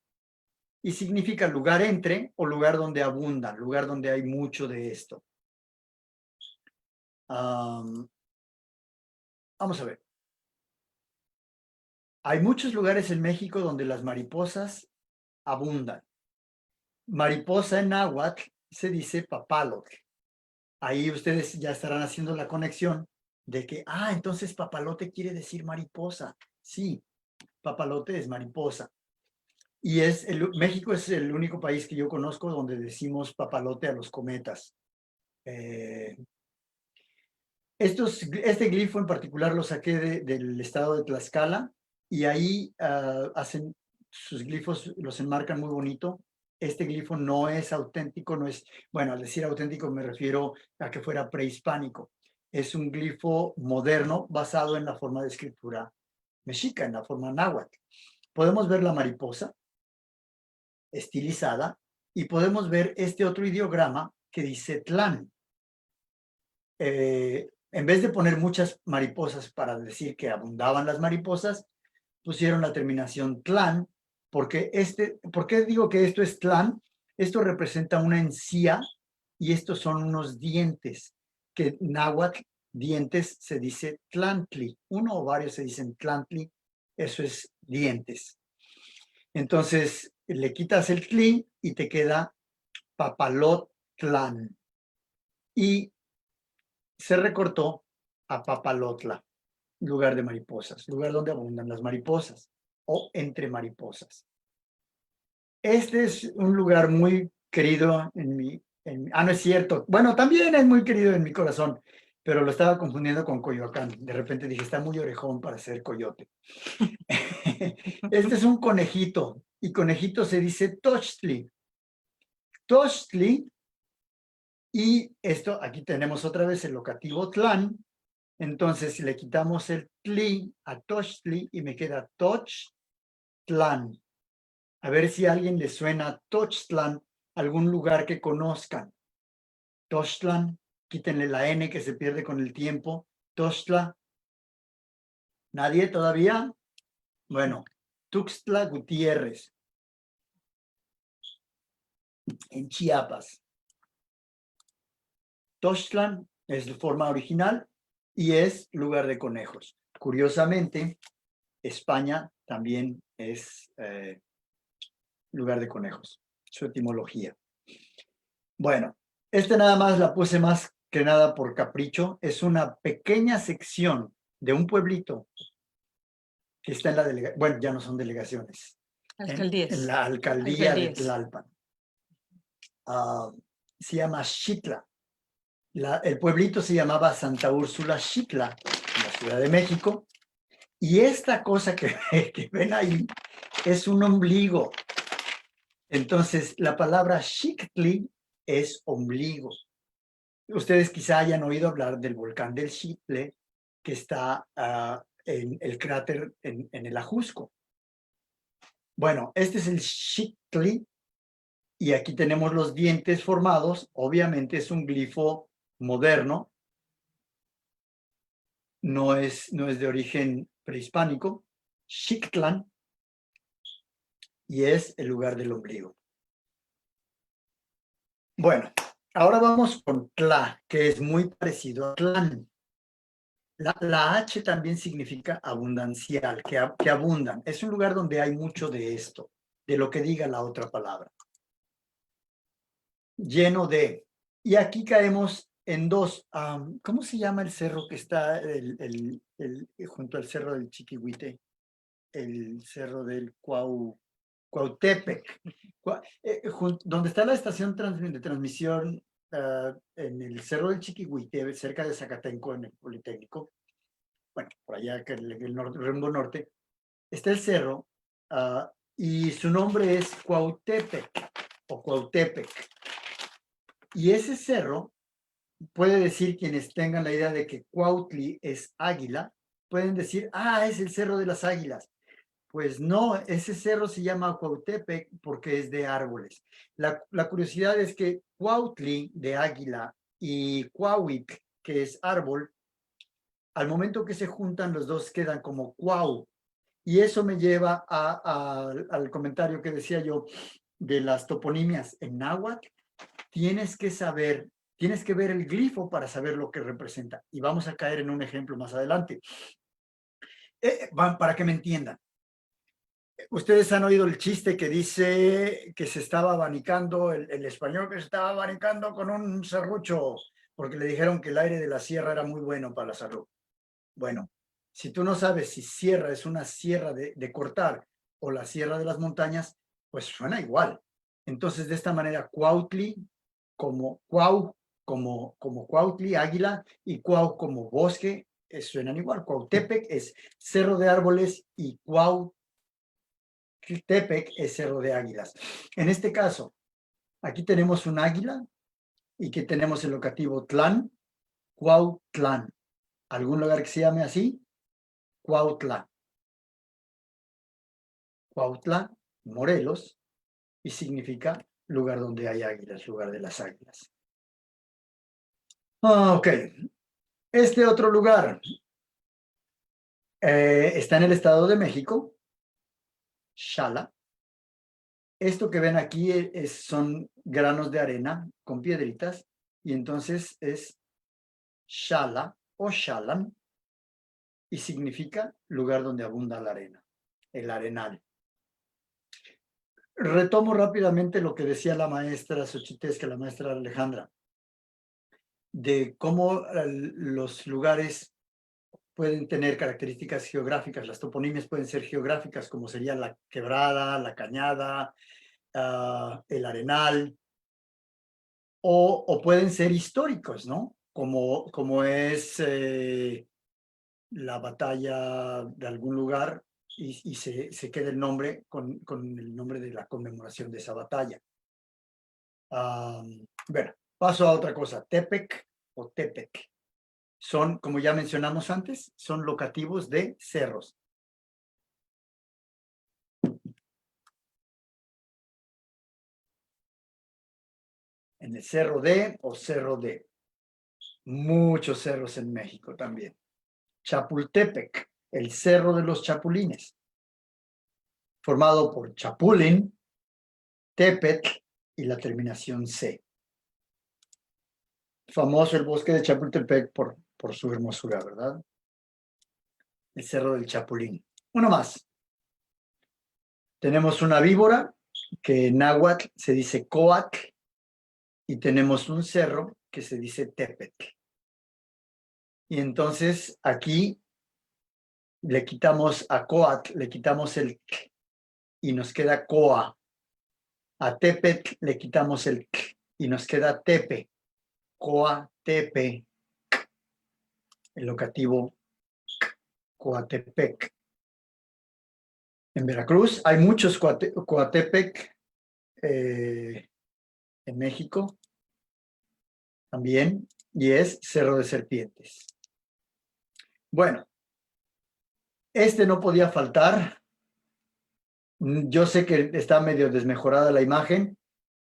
Y significa lugar entre o lugar donde abunda, lugar donde hay mucho de esto. Vamos a ver. Hay muchos lugares en México donde las mariposas abundan. Mariposa en náhuatl se dice papalote. Ahí ustedes ya estarán haciendo la conexión de que, entonces papalote quiere decir mariposa. Sí, papalote es mariposa. Y México es el único país que yo conozco donde decimos papalote a los cometas. Este glifo en particular lo saqué del estado de Tlaxcala y ahí hacen sus glifos, los enmarcan muy bonito. Este glifo no es auténtico, no es, bueno, al decir auténtico me refiero a que fuera prehispánico. Es un glifo moderno basado en la forma de escritura mexica, en la forma náhuatl. Podemos ver la mariposa estilizada y podemos ver este otro ideograma que dice tlán. En vez de poner muchas mariposas para decir que abundaban las mariposas, pusieron la terminación tlán, porque ¿por qué digo que esto es tlán? Esto representa una encía y estos son unos dientes, que náhuatl, dientes, se dice tlantli. Uno o varios se dicen tlantli, eso es dientes. Entonces, le quitas el tli y te queda Papalotlán. Y se recortó a Papalotla, lugar de mariposas, lugar donde abundan las mariposas o entre mariposas. Este es un lugar muy querido no es cierto. Bueno, también es muy querido en mi corazón, pero lo estaba confundiendo con Coyoacán. De repente dije, está muy orejón para ser coyote. Este es un conejito y conejito se dice Tochtli. Tochtli, y esto, aquí tenemos otra vez el locativo tlán. Entonces, si le quitamos el tli a Tochtli y me queda Tochtlán. A ver si a alguien le suena Tochtlán, algún lugar que conozcan. Tochtlán, quítenle la N que se pierde con el tiempo. Tochtla. ¿Nadie todavía? Bueno, Tuxtla Gutiérrez, en Chiapas. Tochtlán es de forma original y es lugar de conejos. Curiosamente, España también es lugar de conejos, su etimología. Bueno, nada más la puse más que nada por capricho. Es una pequeña sección de un pueblito que está en la delegación, bueno, ya no son delegaciones, en la alcaldía de Tlalpan. Se llama Xitla. El pueblito se llamaba Santa Úrsula Xitla, en la Ciudad de México. Y esta cosa que ven ahí es un ombligo. Entonces, la palabra Xictli es ombligo. Ustedes quizá hayan oído hablar del volcán del Xitle, que está en el cráter en el Ajusco. Bueno, este es el Xictli, y aquí tenemos los dientes formados. Obviamente es un glifo moderno. No es de origen prehispánico. Xictlán, y es el lugar del ombligo. Bueno, ahora vamos con Tla, que es muy parecido a Tlán. La H también significa abundancial, que abundan. Es un lugar donde hay mucho de esto, de lo que diga la otra palabra. Lleno de. Y aquí caemos en dos. ¿Cómo se llama el cerro que está junto al cerro del Chiquihuite? El cerro del Cuautepec. Donde está la estación de transmisión en el cerro del Chiquihuite, cerca de Zacatenco, en el Politécnico. Bueno, por allá, que el rumbo norte, está el cerro, y su nombre es Cuautepec o Cuautepec. Y ese cerro, puede decir, quienes tengan la idea de que Cuautli es águila, pueden decir, es el Cerro de las Águilas. Pues no, ese cerro se llama Cuautepec porque es de árboles. La curiosidad es que Cuautli, de águila, y Cuauhitl, que es árbol, al momento que se juntan, los dos quedan como Cuau. Y eso me lleva al comentario que decía yo de las toponimias. En náhuatl tienes que ver el glifo para saber lo que representa. Y vamos a caer en un ejemplo más adelante. Para que me entiendan. Ustedes han oído el chiste que dice que se estaba abanicando, el español que se estaba abanicando con un serrucho, porque le dijeron que el aire de la sierra era muy bueno para la salud. Bueno, si tú no sabes si sierra es una sierra de cortar o la sierra de las montañas, pues suena igual. Entonces, de esta manera, Cuautli como Cuau, como Cuautli, águila, y Cuau como bosque, suenan igual. Cuautepec es cerro de árboles y Cuautepec es cerro de águilas. En este caso, aquí tenemos un águila y que tenemos el locativo Tlán, Cuautlán. ¿Algún lugar que se llame así? Cuautla. Cuautla, Morelos, y significa lugar donde hay águilas, lugar de las águilas. Ok. Este otro lugar está en el Estado de México, Xala. Esto que ven aquí son granos de arena con piedritas, y entonces es Xala o Xalan, y significa lugar donde abunda la arena, el arenal. Retomo rápidamente lo que decía la maestra Xochitesca, la maestra Alejandra, de cómo los lugares pueden tener características geográficas. Las toponimias pueden ser geográficas, como sería la quebrada, la cañada, el arenal, o pueden ser históricos, ¿no? Como es la batalla de algún lugar, y se queda el nombre con el nombre de la conmemoración de esa batalla. Bueno, paso a otra cosa. Tepec o Tepec son, como ya mencionamos antes, son locativos de cerros. En el Cerro de o Cerro de. Muchos cerros en México también. Chapultepec, el Cerro de los Chapulines, formado por Chapulín, Tepetl y la terminación C. Famoso el bosque de Chapultepec por su hermosura, ¿verdad? El Cerro del Chapulín. Uno más. Tenemos una víbora que en náhuatl se dice Coatl, y tenemos un cerro que se dice Tepetl. Y entonces aquí le quitamos a Coatl, le quitamos el k, y nos queda Coa. A Tepetl le quitamos el k y nos queda Tepe, Coa Tepe, el locativo Coatepec. En Veracruz hay muchos Coatepec, en México también, y es Cerro de Serpientes. Bueno, este no podía faltar. Yo sé que está medio desmejorada la imagen,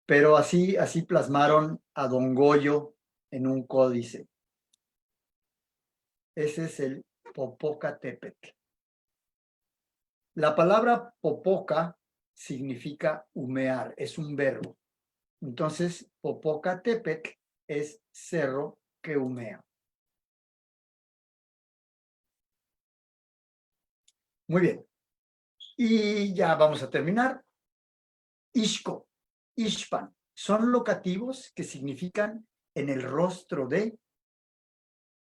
pero así plasmaron a Don Goyo en un códice. Ese es el Popocatépetl. La palabra Popoca significa humear, es un verbo. Entonces, Popocatépetl es cerro que humea. Muy bien. Y ya vamos a terminar. Ixco, Ixpan, son locativos que significan en el rostro de,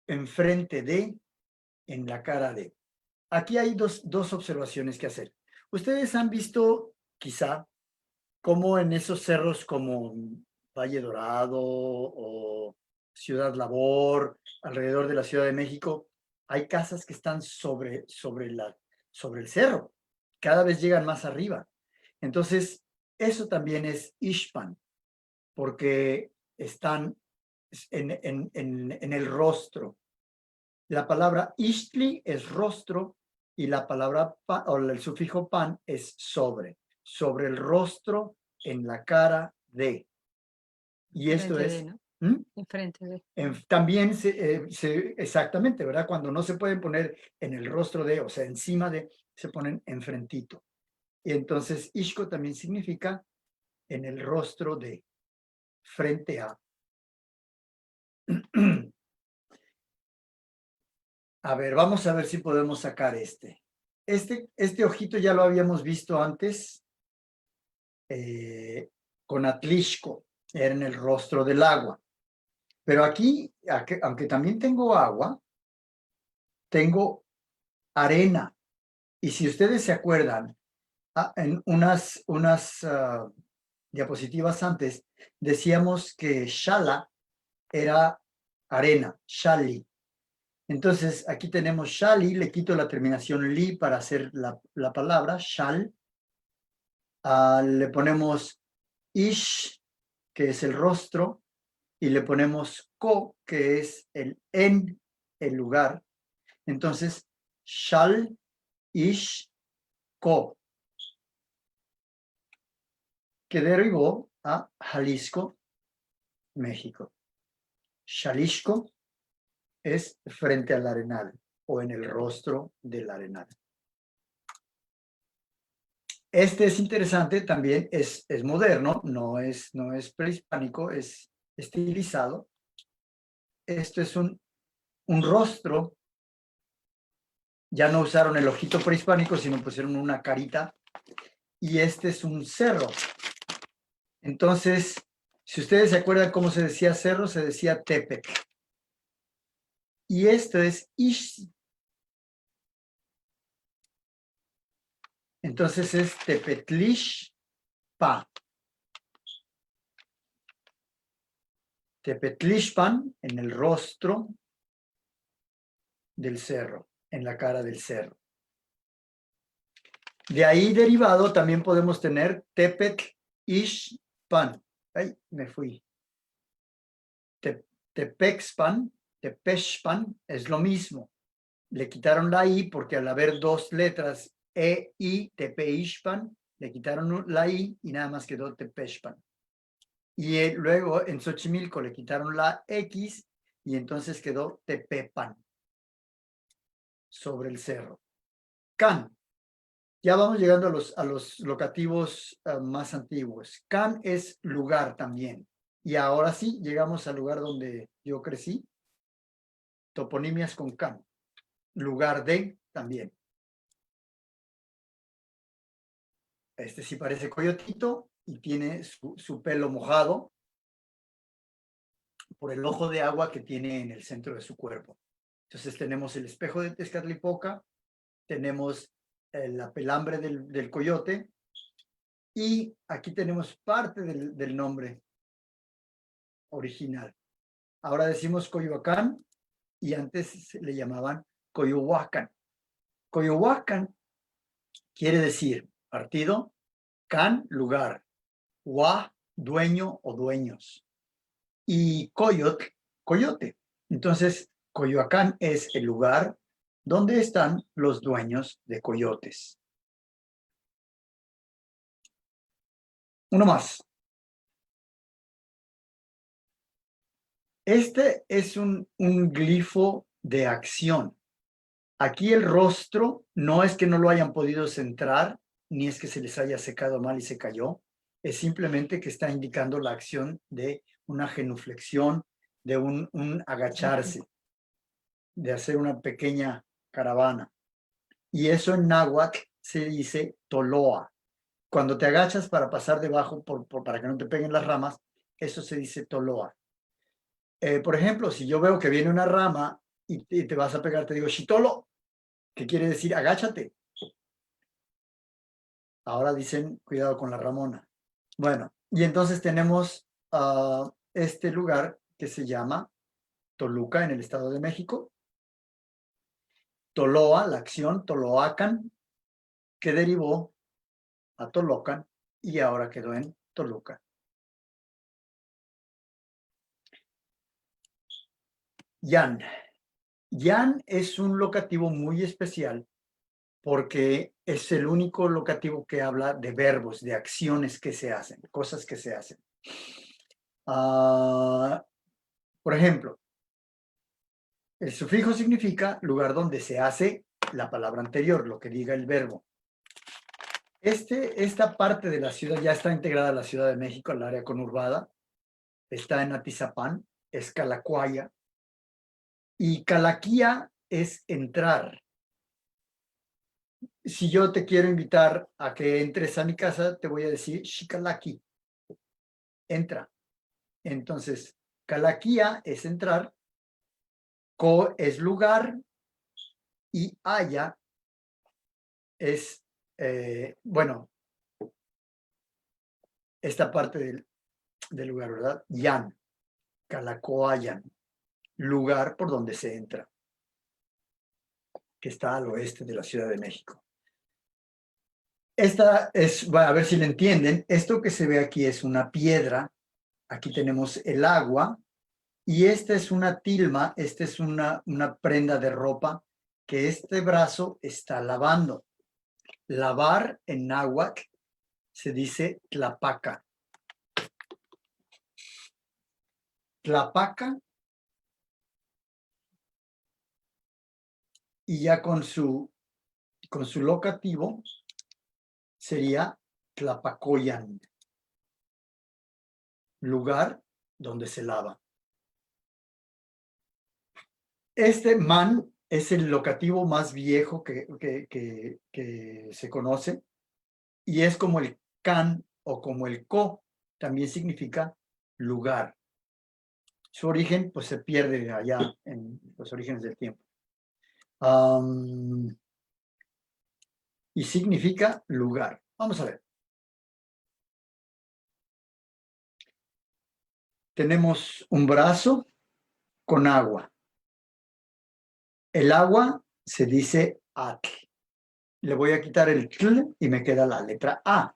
enfrente de, en la cara de. Aquí hay dos observaciones que hacer. Ustedes han visto, quizá, cómo en esos cerros como Valle Dorado o Ciudad Labor, alrededor de la Ciudad de México, hay casas que están sobre el cerro. Cada vez llegan más arriba. Entonces, eso también es Ixpan, porque están en el rostro. La palabra Ixtli es rostro y la palabra o el sufijo pan es sobre el rostro, en la cara de. Y esto es... ¿no? ¿Mm? Enfrente de. También exactamente, ¿verdad? Cuando no se pueden poner en el rostro de, o sea, encima de, se ponen enfrentito. Y entonces Ixco también significa en el rostro de, frente a. A ver, vamos a ver si podemos sacar este. Este ojito ya lo habíamos visto antes con Atlixco, era en el rostro del agua. Pero aquí, aunque también tengo agua, tengo arena. Y si ustedes se acuerdan, en unas diapositivas antes, decíamos que Shala era arena, Shali. Entonces, aquí tenemos Shali, le quito la terminación li para hacer la palabra, Shal. Le ponemos Ish, que es el rostro, y le ponemos Ko, que es el lugar. Entonces, Shal, Ish, Ko, que derivó a Jalisco, México. Xalisco es frente al arenal o en el rostro del arenal. Este es interesante, también es moderno, no es prehispánico, es estilizado. Esto es un rostro. Ya no usaron el ojito prehispánico, sino pusieron una carita. Y este es un cerro. Entonces, si ustedes se acuerdan cómo se decía cerro, se decía Tepec. Y esto es Ixtli. Entonces es Tepetlixpan. Tepetlixpan en el rostro del cerro, en la cara del cerro. De ahí derivado también podemos tener Tepetl-Ixpan. Ay, me fui. Tepexpan, Tepexpan es lo mismo. Le quitaron la I porque al haber dos letras E, I, Tepeixpan, le quitaron la I y nada más quedó Tepexpan. Y luego en Xochimilco le quitaron la X y entonces quedó Tepepan, sobre el cerro. Can. Ya vamos llegando a los locativos más antiguos. Can es lugar también. Y ahora sí, llegamos al lugar donde yo crecí. Toponimias con can. Lugar de también. Este sí parece coyotito y tiene su pelo mojado por el ojo de agua que tiene en el centro de su cuerpo. Entonces tenemos el espejo de Tezcatlipoca, tenemos la pelambre del coyote y aquí tenemos parte del nombre original. Ahora decimos Coyoacán y antes se le llamaban Coyohuacán. Coyohuacán quiere decir partido, can, lugar, hua, dueño o dueños, y coyot, coyote. Entonces, Coyoacán es el lugar donde están los dueños de coyotes. Uno más. Este es un glifo de acción. Aquí el rostro no es que no lo hayan podido centrar, ni es que se les haya secado mal y se cayó. Es simplemente que está indicando la acción de una genuflexión, de un agacharse, de hacer una pequeña caravana. Y eso en náhuatl se dice toloa. Cuando te agachas para pasar debajo, para que no te peguen las ramas, eso se dice toloa. Por ejemplo, si yo veo que viene una rama y te vas a pegar, te digo chitolo, que quiere decir agáchate. Ahora dicen cuidado con la ramona. Bueno, y entonces tenemos este lugar que se llama Toluca en el Estado de México. Toloa, la acción Toloacan, que derivó a Tolocan y ahora quedó en Toluca. Yan. Yan es un locativo muy especial porque es el único locativo que habla de verbos, de acciones que se hacen, cosas que se hacen. Por ejemplo, el sufijo significa lugar donde se hace la palabra anterior, lo que diga el verbo. Esta parte de la ciudad ya está integrada a la Ciudad de México, al área conurbada. Está en Atizapán, es Calacuaya. Y Calaquía es entrar. Si yo te quiero invitar a que entres a mi casa, te voy a decir Xikalaki. Entra. Entonces, Calaquía es entrar, Co es lugar y Aya es, bueno, esta parte del lugar, ¿verdad? Yan, Calacoayan, lugar por donde se entra, que está al oeste de la Ciudad de México. Esta es, a ver si le entienden, esto que se ve aquí es una piedra, aquí tenemos el agua, y esta es una tilma, esta es una prenda de ropa que este brazo está lavando. Lavar en náhuatl se dice tlapaca. Tlapaca, y ya con su locativo sería Tlapacoyan, lugar donde se lava. Este man es el locativo más viejo que se conoce y es como el can o como el co, también significa lugar. Su origen pues se pierde allá en los orígenes del tiempo. Y significa lugar. Vamos a ver. Tenemos un brazo con agua. El agua se dice atl. Le voy a quitar el tl y me queda la letra A.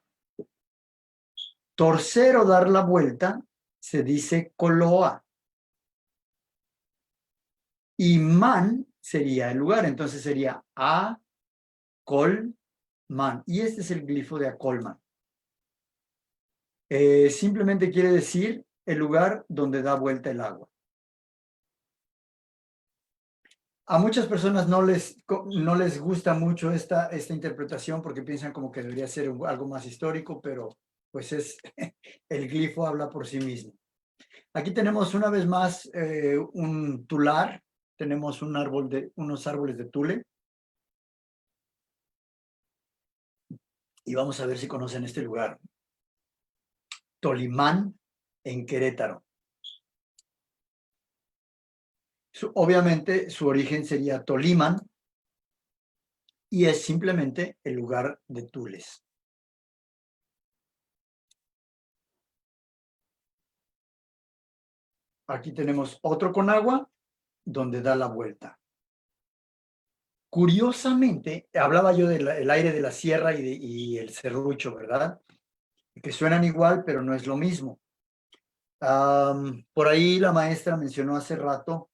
Torcer o dar la vuelta se dice coloa. Y man sería el lugar, entonces sería a, col, man. Y este es el glifo de Acolman. Simplemente quiere decir el lugar donde da vuelta el agua. A muchas personas no les gusta mucho esta interpretación porque piensan como que debería ser algo más histórico, pero pues el glifo habla por sí mismo. Aquí tenemos una vez más un tular, tenemos unos árboles de tule. Y vamos a ver si conocen este lugar. Tolimán, en Querétaro. Obviamente su origen sería Toliman y es simplemente el lugar de tules. Aquí tenemos otro con agua, donde da la vuelta. Curiosamente, hablaba yo del aire de la sierra y el serrucho, ¿verdad? Que suenan igual, pero no es lo mismo. Por ahí la maestra mencionó hace rato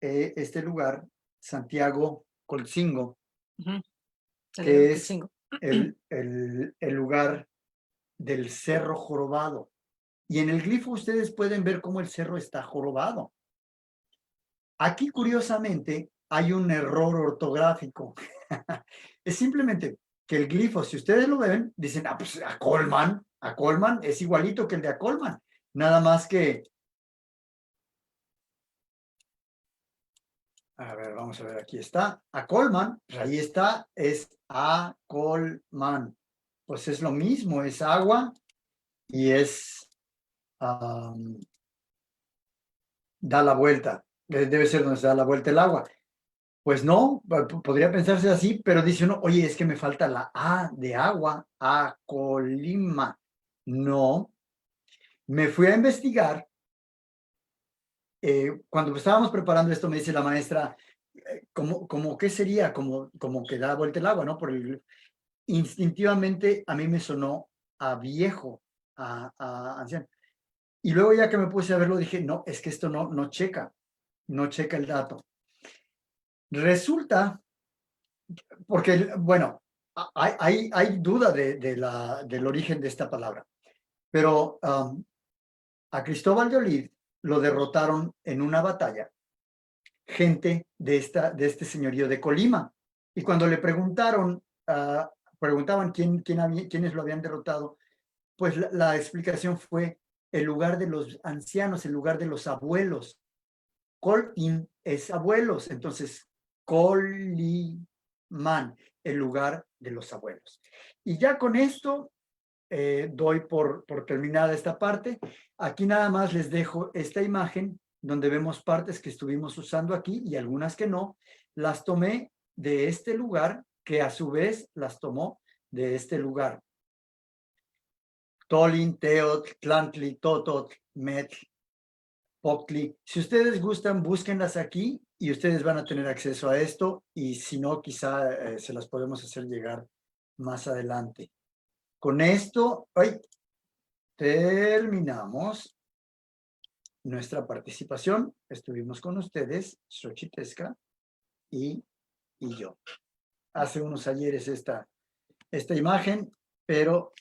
este lugar, Santiago Colcingo, que es el lugar del Cerro Jorobado. Y en el glifo ustedes pueden ver cómo el cerro está jorobado. Aquí, curiosamente, hay un error ortográfico. Es simplemente que el glifo, si ustedes lo ven, dicen, ah, pues a Colman es igualito que el de a Colman. Nada más que, a ver, vamos a ver, aquí está, a Colman, pues ahí está, es a Colman. Pues es lo mismo, es agua y es, da la vuelta. Debe ser donde se da la vuelta el agua. Pues no, podría pensarse así, pero dice uno, oye, es que me falta la A de agua, a Colima. No, me fui a investigar. Cuando estábamos preparando esto, me dice la maestra, como ¿qué sería? Como que da vuelta el agua, ¿no? Instintivamente a mí me sonó a viejo, a anciano. Y luego ya que me puse a verlo, dije, no, es que esto no checa el dato. Resulta, porque, bueno, hay duda del origen de esta palabra, pero a Cristóbal de Olid lo derrotaron en una batalla gente de este señorío de Colima. Y cuando le preguntaban quiénes lo habían derrotado, pues la explicación fue el lugar de los ancianos, el lugar de los abuelos. Colin es abuelos, entonces Coliman, el lugar de los abuelos. Y ya con esto doy por terminada esta parte. Aquí nada más les dejo esta imagen donde vemos partes que estuvimos usando aquí y algunas que no. Las tomé de este lugar, que a su vez las tomó de este lugar. Tolin, Teotl, Tlantli, Tototl, Metl, Poctli. Si ustedes gustan, búsquenlas aquí y ustedes van a tener acceso a esto, y si no, quizá se las podemos hacer llegar más adelante. Con esto, terminamos nuestra participación. Estuvimos con ustedes, Xochitesca y yo. Hace unos ayeres esta imagen, pero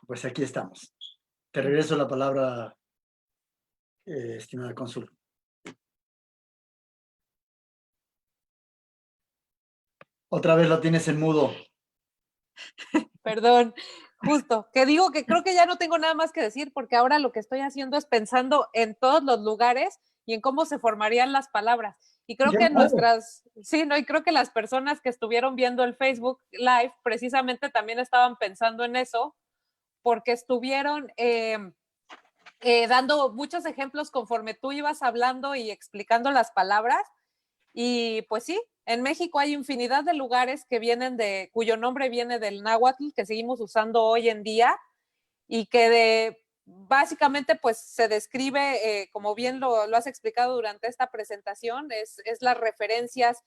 pues aquí estamos. Te regreso la palabra, estimada cónsul. Otra vez lo tienes en mudo. Perdón, justo, que digo que creo que ya no tengo nada más que decir, porque ahora lo que estoy haciendo es pensando en todos los lugares y en cómo se formarían las palabras. Y creo que y creo que las personas que estuvieron viendo el Facebook Live precisamente también estaban pensando en eso, porque estuvieron dando muchos ejemplos conforme tú ibas hablando y explicando las palabras. Y pues sí, en México hay infinidad de lugares cuyo nombre viene del náhuatl, que seguimos usando hoy en día, y que básicamente pues se describe, como bien lo has explicado durante esta presentación, es las referencias,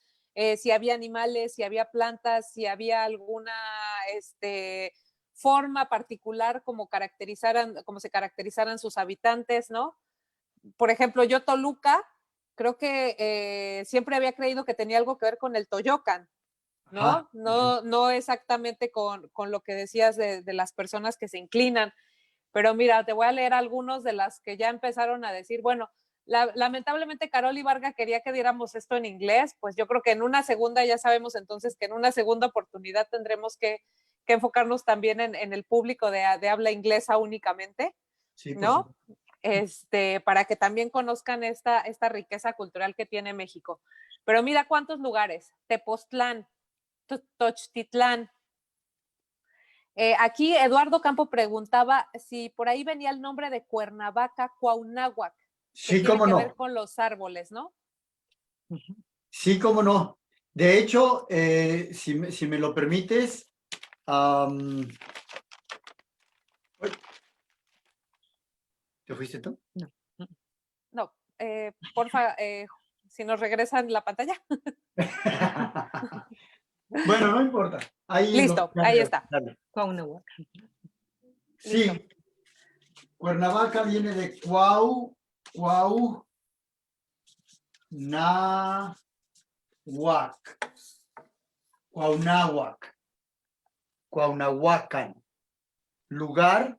si había animales, si había plantas, si había alguna forma particular como se caracterizaran sus habitantes, ¿no? Por ejemplo, yo Toluca, creo que siempre había creído que tenía algo que ver con el Toyocan, ¿no? No exactamente con lo que decías de las personas que se inclinan. Pero mira, te voy a leer algunos de las que ya empezaron a decir, bueno, lamentablemente Carol Ibarga quería que diéramos esto en inglés, pues yo creo que en una segunda, ya sabemos entonces que en una segunda oportunidad tendremos que enfocarnos también en el público de habla inglesa únicamente, sí, ¿no? Para que también conozcan esta riqueza cultural que tiene México. Pero mira cuántos lugares: Tepoztlán, Tochtitlán. Aquí Eduardo Campo preguntaba si por ahí venía el nombre de Cuernavaca, Cuauhnáhuac, que sí, tiene cómo que no ver con los árboles, ¿no? Sí, cómo no. De hecho, si me lo permites, ¿te fuiste tú? No. porfa, si nos regresan la pantalla. Bueno, no importa. Ahí Listo, ahí está. Dale. Cuauhnahuacan. Sí, Listo. Cuernavaca viene de Cuauhnahuacan, lugar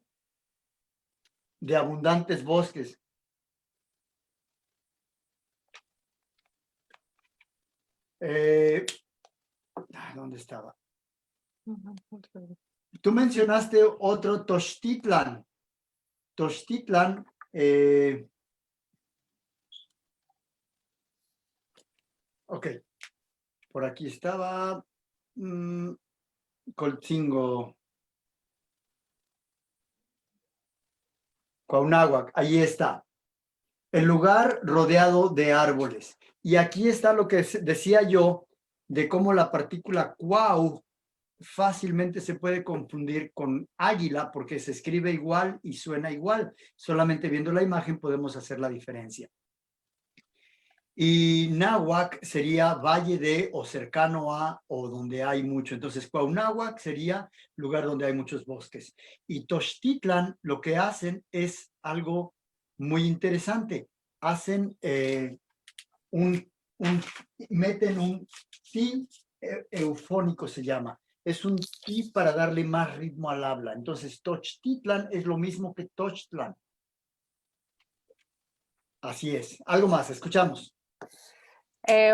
de abundantes bosques. ¿Dónde estaba? Tú mencionaste otro, Tochtitlan. Tochtitlan, ok, por aquí estaba Coltzingo, Cuauhnáhuac, ahí está. El lugar rodeado de árboles. Y aquí está lo que decía yo de cómo la partícula cuau fácilmente se puede confundir con águila porque se escribe igual y suena igual. Solamente viendo la imagen podemos hacer la diferencia. Y náhuac sería valle de o cercano a o donde hay mucho. Entonces, Cuauhnáhuac sería lugar donde hay muchos bosques. Y Tochtitlan lo que hacen es algo muy interesante. Hacen meten un ti eufónico se llama. Es un ti para darle más ritmo al habla. Entonces, Tochtitlan es lo mismo que Tochtlan. Así es. Algo más, escuchamos.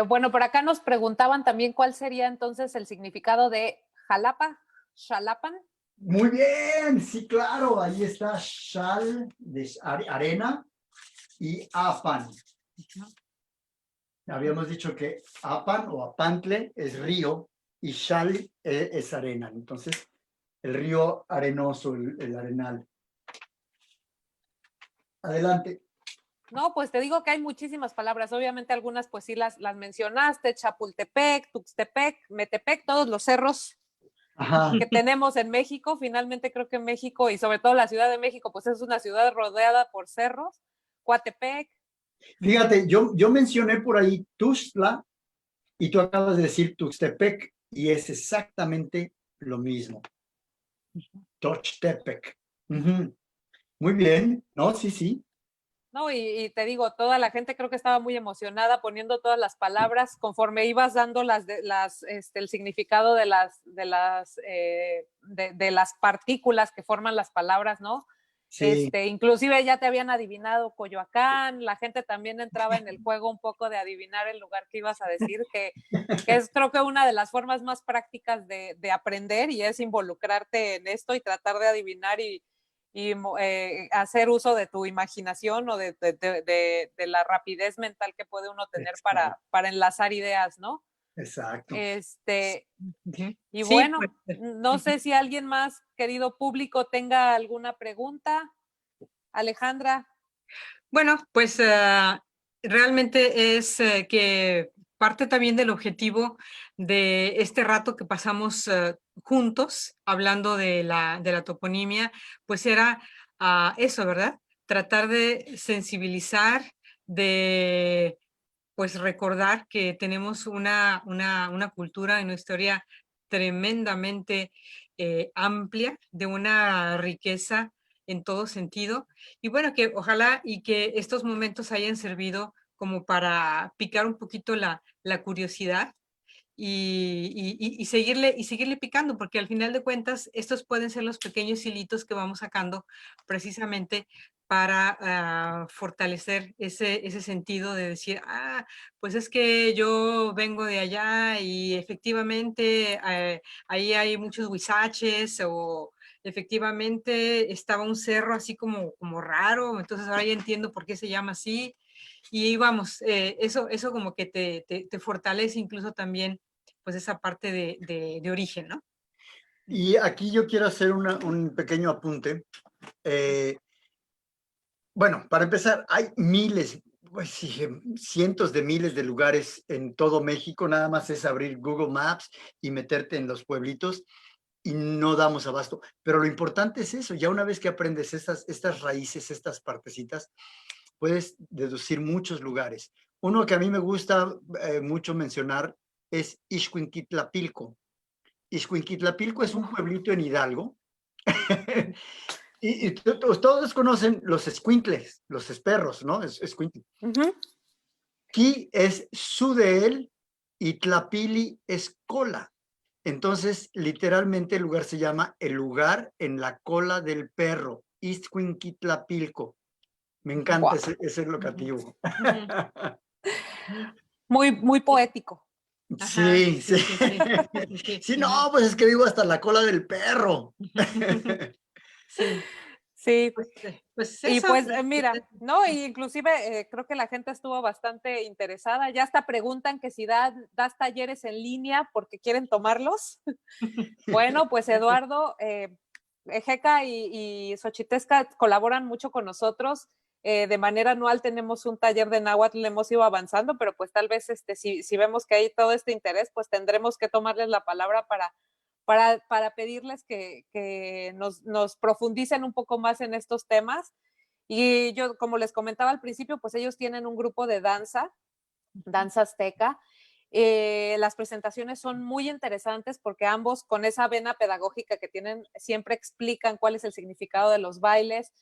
Bueno, por acá nos preguntaban también cuál sería entonces el significado de Jalapa, Xalapan. Muy bien, sí, claro, ahí está Xal de arena y Apan. Habíamos dicho que Apan o Apantle es río y Xal es arena. Entonces, el río arenoso, el arenal. Adelante. No, pues te digo que hay muchísimas palabras. Obviamente algunas pues sí las mencionaste, Chapultepec, Tuxtepec, Metepec, todos los cerros Ajá. que tenemos en México. Finalmente creo que México y sobre todo la Ciudad de México pues es una ciudad rodeada por cerros. Coatepec. Fíjate, yo mencioné por ahí Tuxtla y tú acabas de decir Tuxtepec y es exactamente lo mismo. Tochtepec. Muy bien, ¿no? Sí, sí. No, y te digo, toda la gente creo que estaba muy emocionada poniendo todas las palabras conforme ibas dando el significado de las partículas que forman las palabras, ¿no? Sí. Inclusive ya te habían adivinado Coyoacán, la gente también entraba en el juego un poco de adivinar el lugar que ibas a decir, que es creo que una de las formas más prácticas de aprender y es involucrarte en esto y tratar de adivinar y hacer uso de tu imaginación o de la rapidez mental que puede uno tener para enlazar ideas, ¿no? Exacto. Y Sí, bueno, pues, no sé si alguien más, querido público, tenga alguna pregunta. Alejandra. Bueno, pues realmente es que parte también del objetivo de este rato que pasamos juntos hablando de la toponimia, pues era eso, ¿verdad? Tratar de sensibilizar, de pues recordar que tenemos una cultura y una historia tremendamente amplia, de una riqueza en todo sentido. Y bueno, que ojalá y que estos momentos hayan servido como para picar un poquito la curiosidad y seguirle picando, porque al final de cuentas estos pueden ser los pequeños hilitos que vamos sacando precisamente para fortalecer ese sentido de decir, pues es que yo vengo de allá y efectivamente ahí hay muchos huizaches o efectivamente estaba un cerro así como raro, entonces ahora ya entiendo por qué se llama así. Y vamos, eso como que te fortalece incluso también pues esa parte de origen, ¿no? Y aquí yo quiero hacer un pequeño apunte. Bueno, para empezar, hay miles, pues sí, cientos de miles de lugares en todo México. Nada más es abrir Google Maps y meterte en los pueblitos y no damos abasto. Pero lo importante es eso, ya una vez que aprendes estas raíces, estas partecitas, puedes deducir muchos lugares. Uno que a mí me gusta mucho mencionar es Ixcuinquitlapilco. Ixcuinquitlapilco es un pueblito en Hidalgo. y todos conocen los escuincles, los esperros, ¿no? Escuincle. Qui es su de él y Tlapili es cola. Entonces, literalmente el lugar se llama el lugar en la cola del perro, Ixcuinquitlapilco. Me encanta ese locativo. Muy, muy poético. Ajá, Sí, sí. Sí, no, pues es que vivo hasta la cola del perro. Sí. Sí. Pues Y eso. pues mira, ¿no? Y inclusive creo que la gente estuvo bastante interesada. Ya hasta preguntan que si das talleres en línea porque quieren tomarlos. Bueno, pues Eduardo, Ejeca y Xochitesca colaboran mucho con nosotros. De manera anual tenemos un taller de náhuatl, le hemos ido avanzando, pero pues tal vez si vemos que hay todo este interés, pues tendremos que tomarles la palabra para pedirles que nos profundicen un poco más en estos temas. Y yo, como les comentaba al principio, pues ellos tienen un grupo de danza azteca. Las presentaciones son muy interesantes porque ambos con esa vena pedagógica que tienen siempre explican cuál es el significado de los bailes,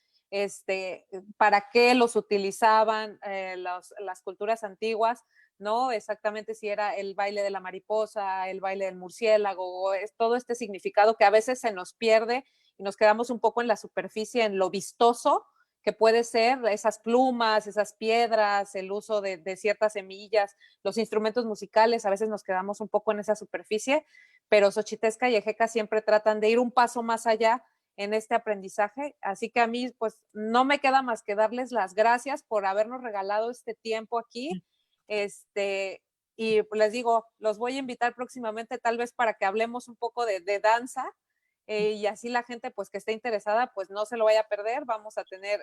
para qué los utilizaban las culturas antiguas, ¿no? Exactamente si era el baile de la mariposa, el baile del murciélago, es todo este significado que a veces se nos pierde y nos quedamos un poco en la superficie, en lo vistoso, que puede ser esas plumas, esas piedras, el uso de ciertas semillas, los instrumentos musicales, a veces nos quedamos un poco en esa superficie, pero Xochitesca y Ejeca siempre tratan de ir un paso más allá en este aprendizaje, así que a mí pues no me queda más que darles las gracias por habernos regalado este tiempo aquí, y les digo, los voy a invitar próximamente tal vez para que hablemos un poco de danza, y así la gente pues que esté interesada pues no se lo vaya a perder. Vamos a tener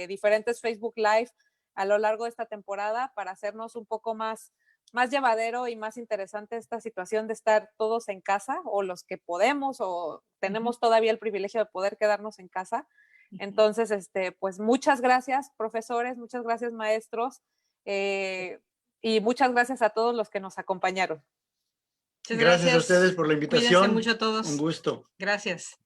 diferentes Facebook Live a lo largo de esta temporada para hacernos un poco más llevadero y más interesante esta situación de estar todos en casa, o los que podemos o tenemos todavía el privilegio de poder quedarnos en casa. Entonces, pues muchas gracias, profesores, muchas gracias, maestros, y muchas gracias a todos los que nos acompañaron. Muchas Gracias a ustedes gracias. por la Cuídense invitación. mucho todos. Un gusto. Gracias.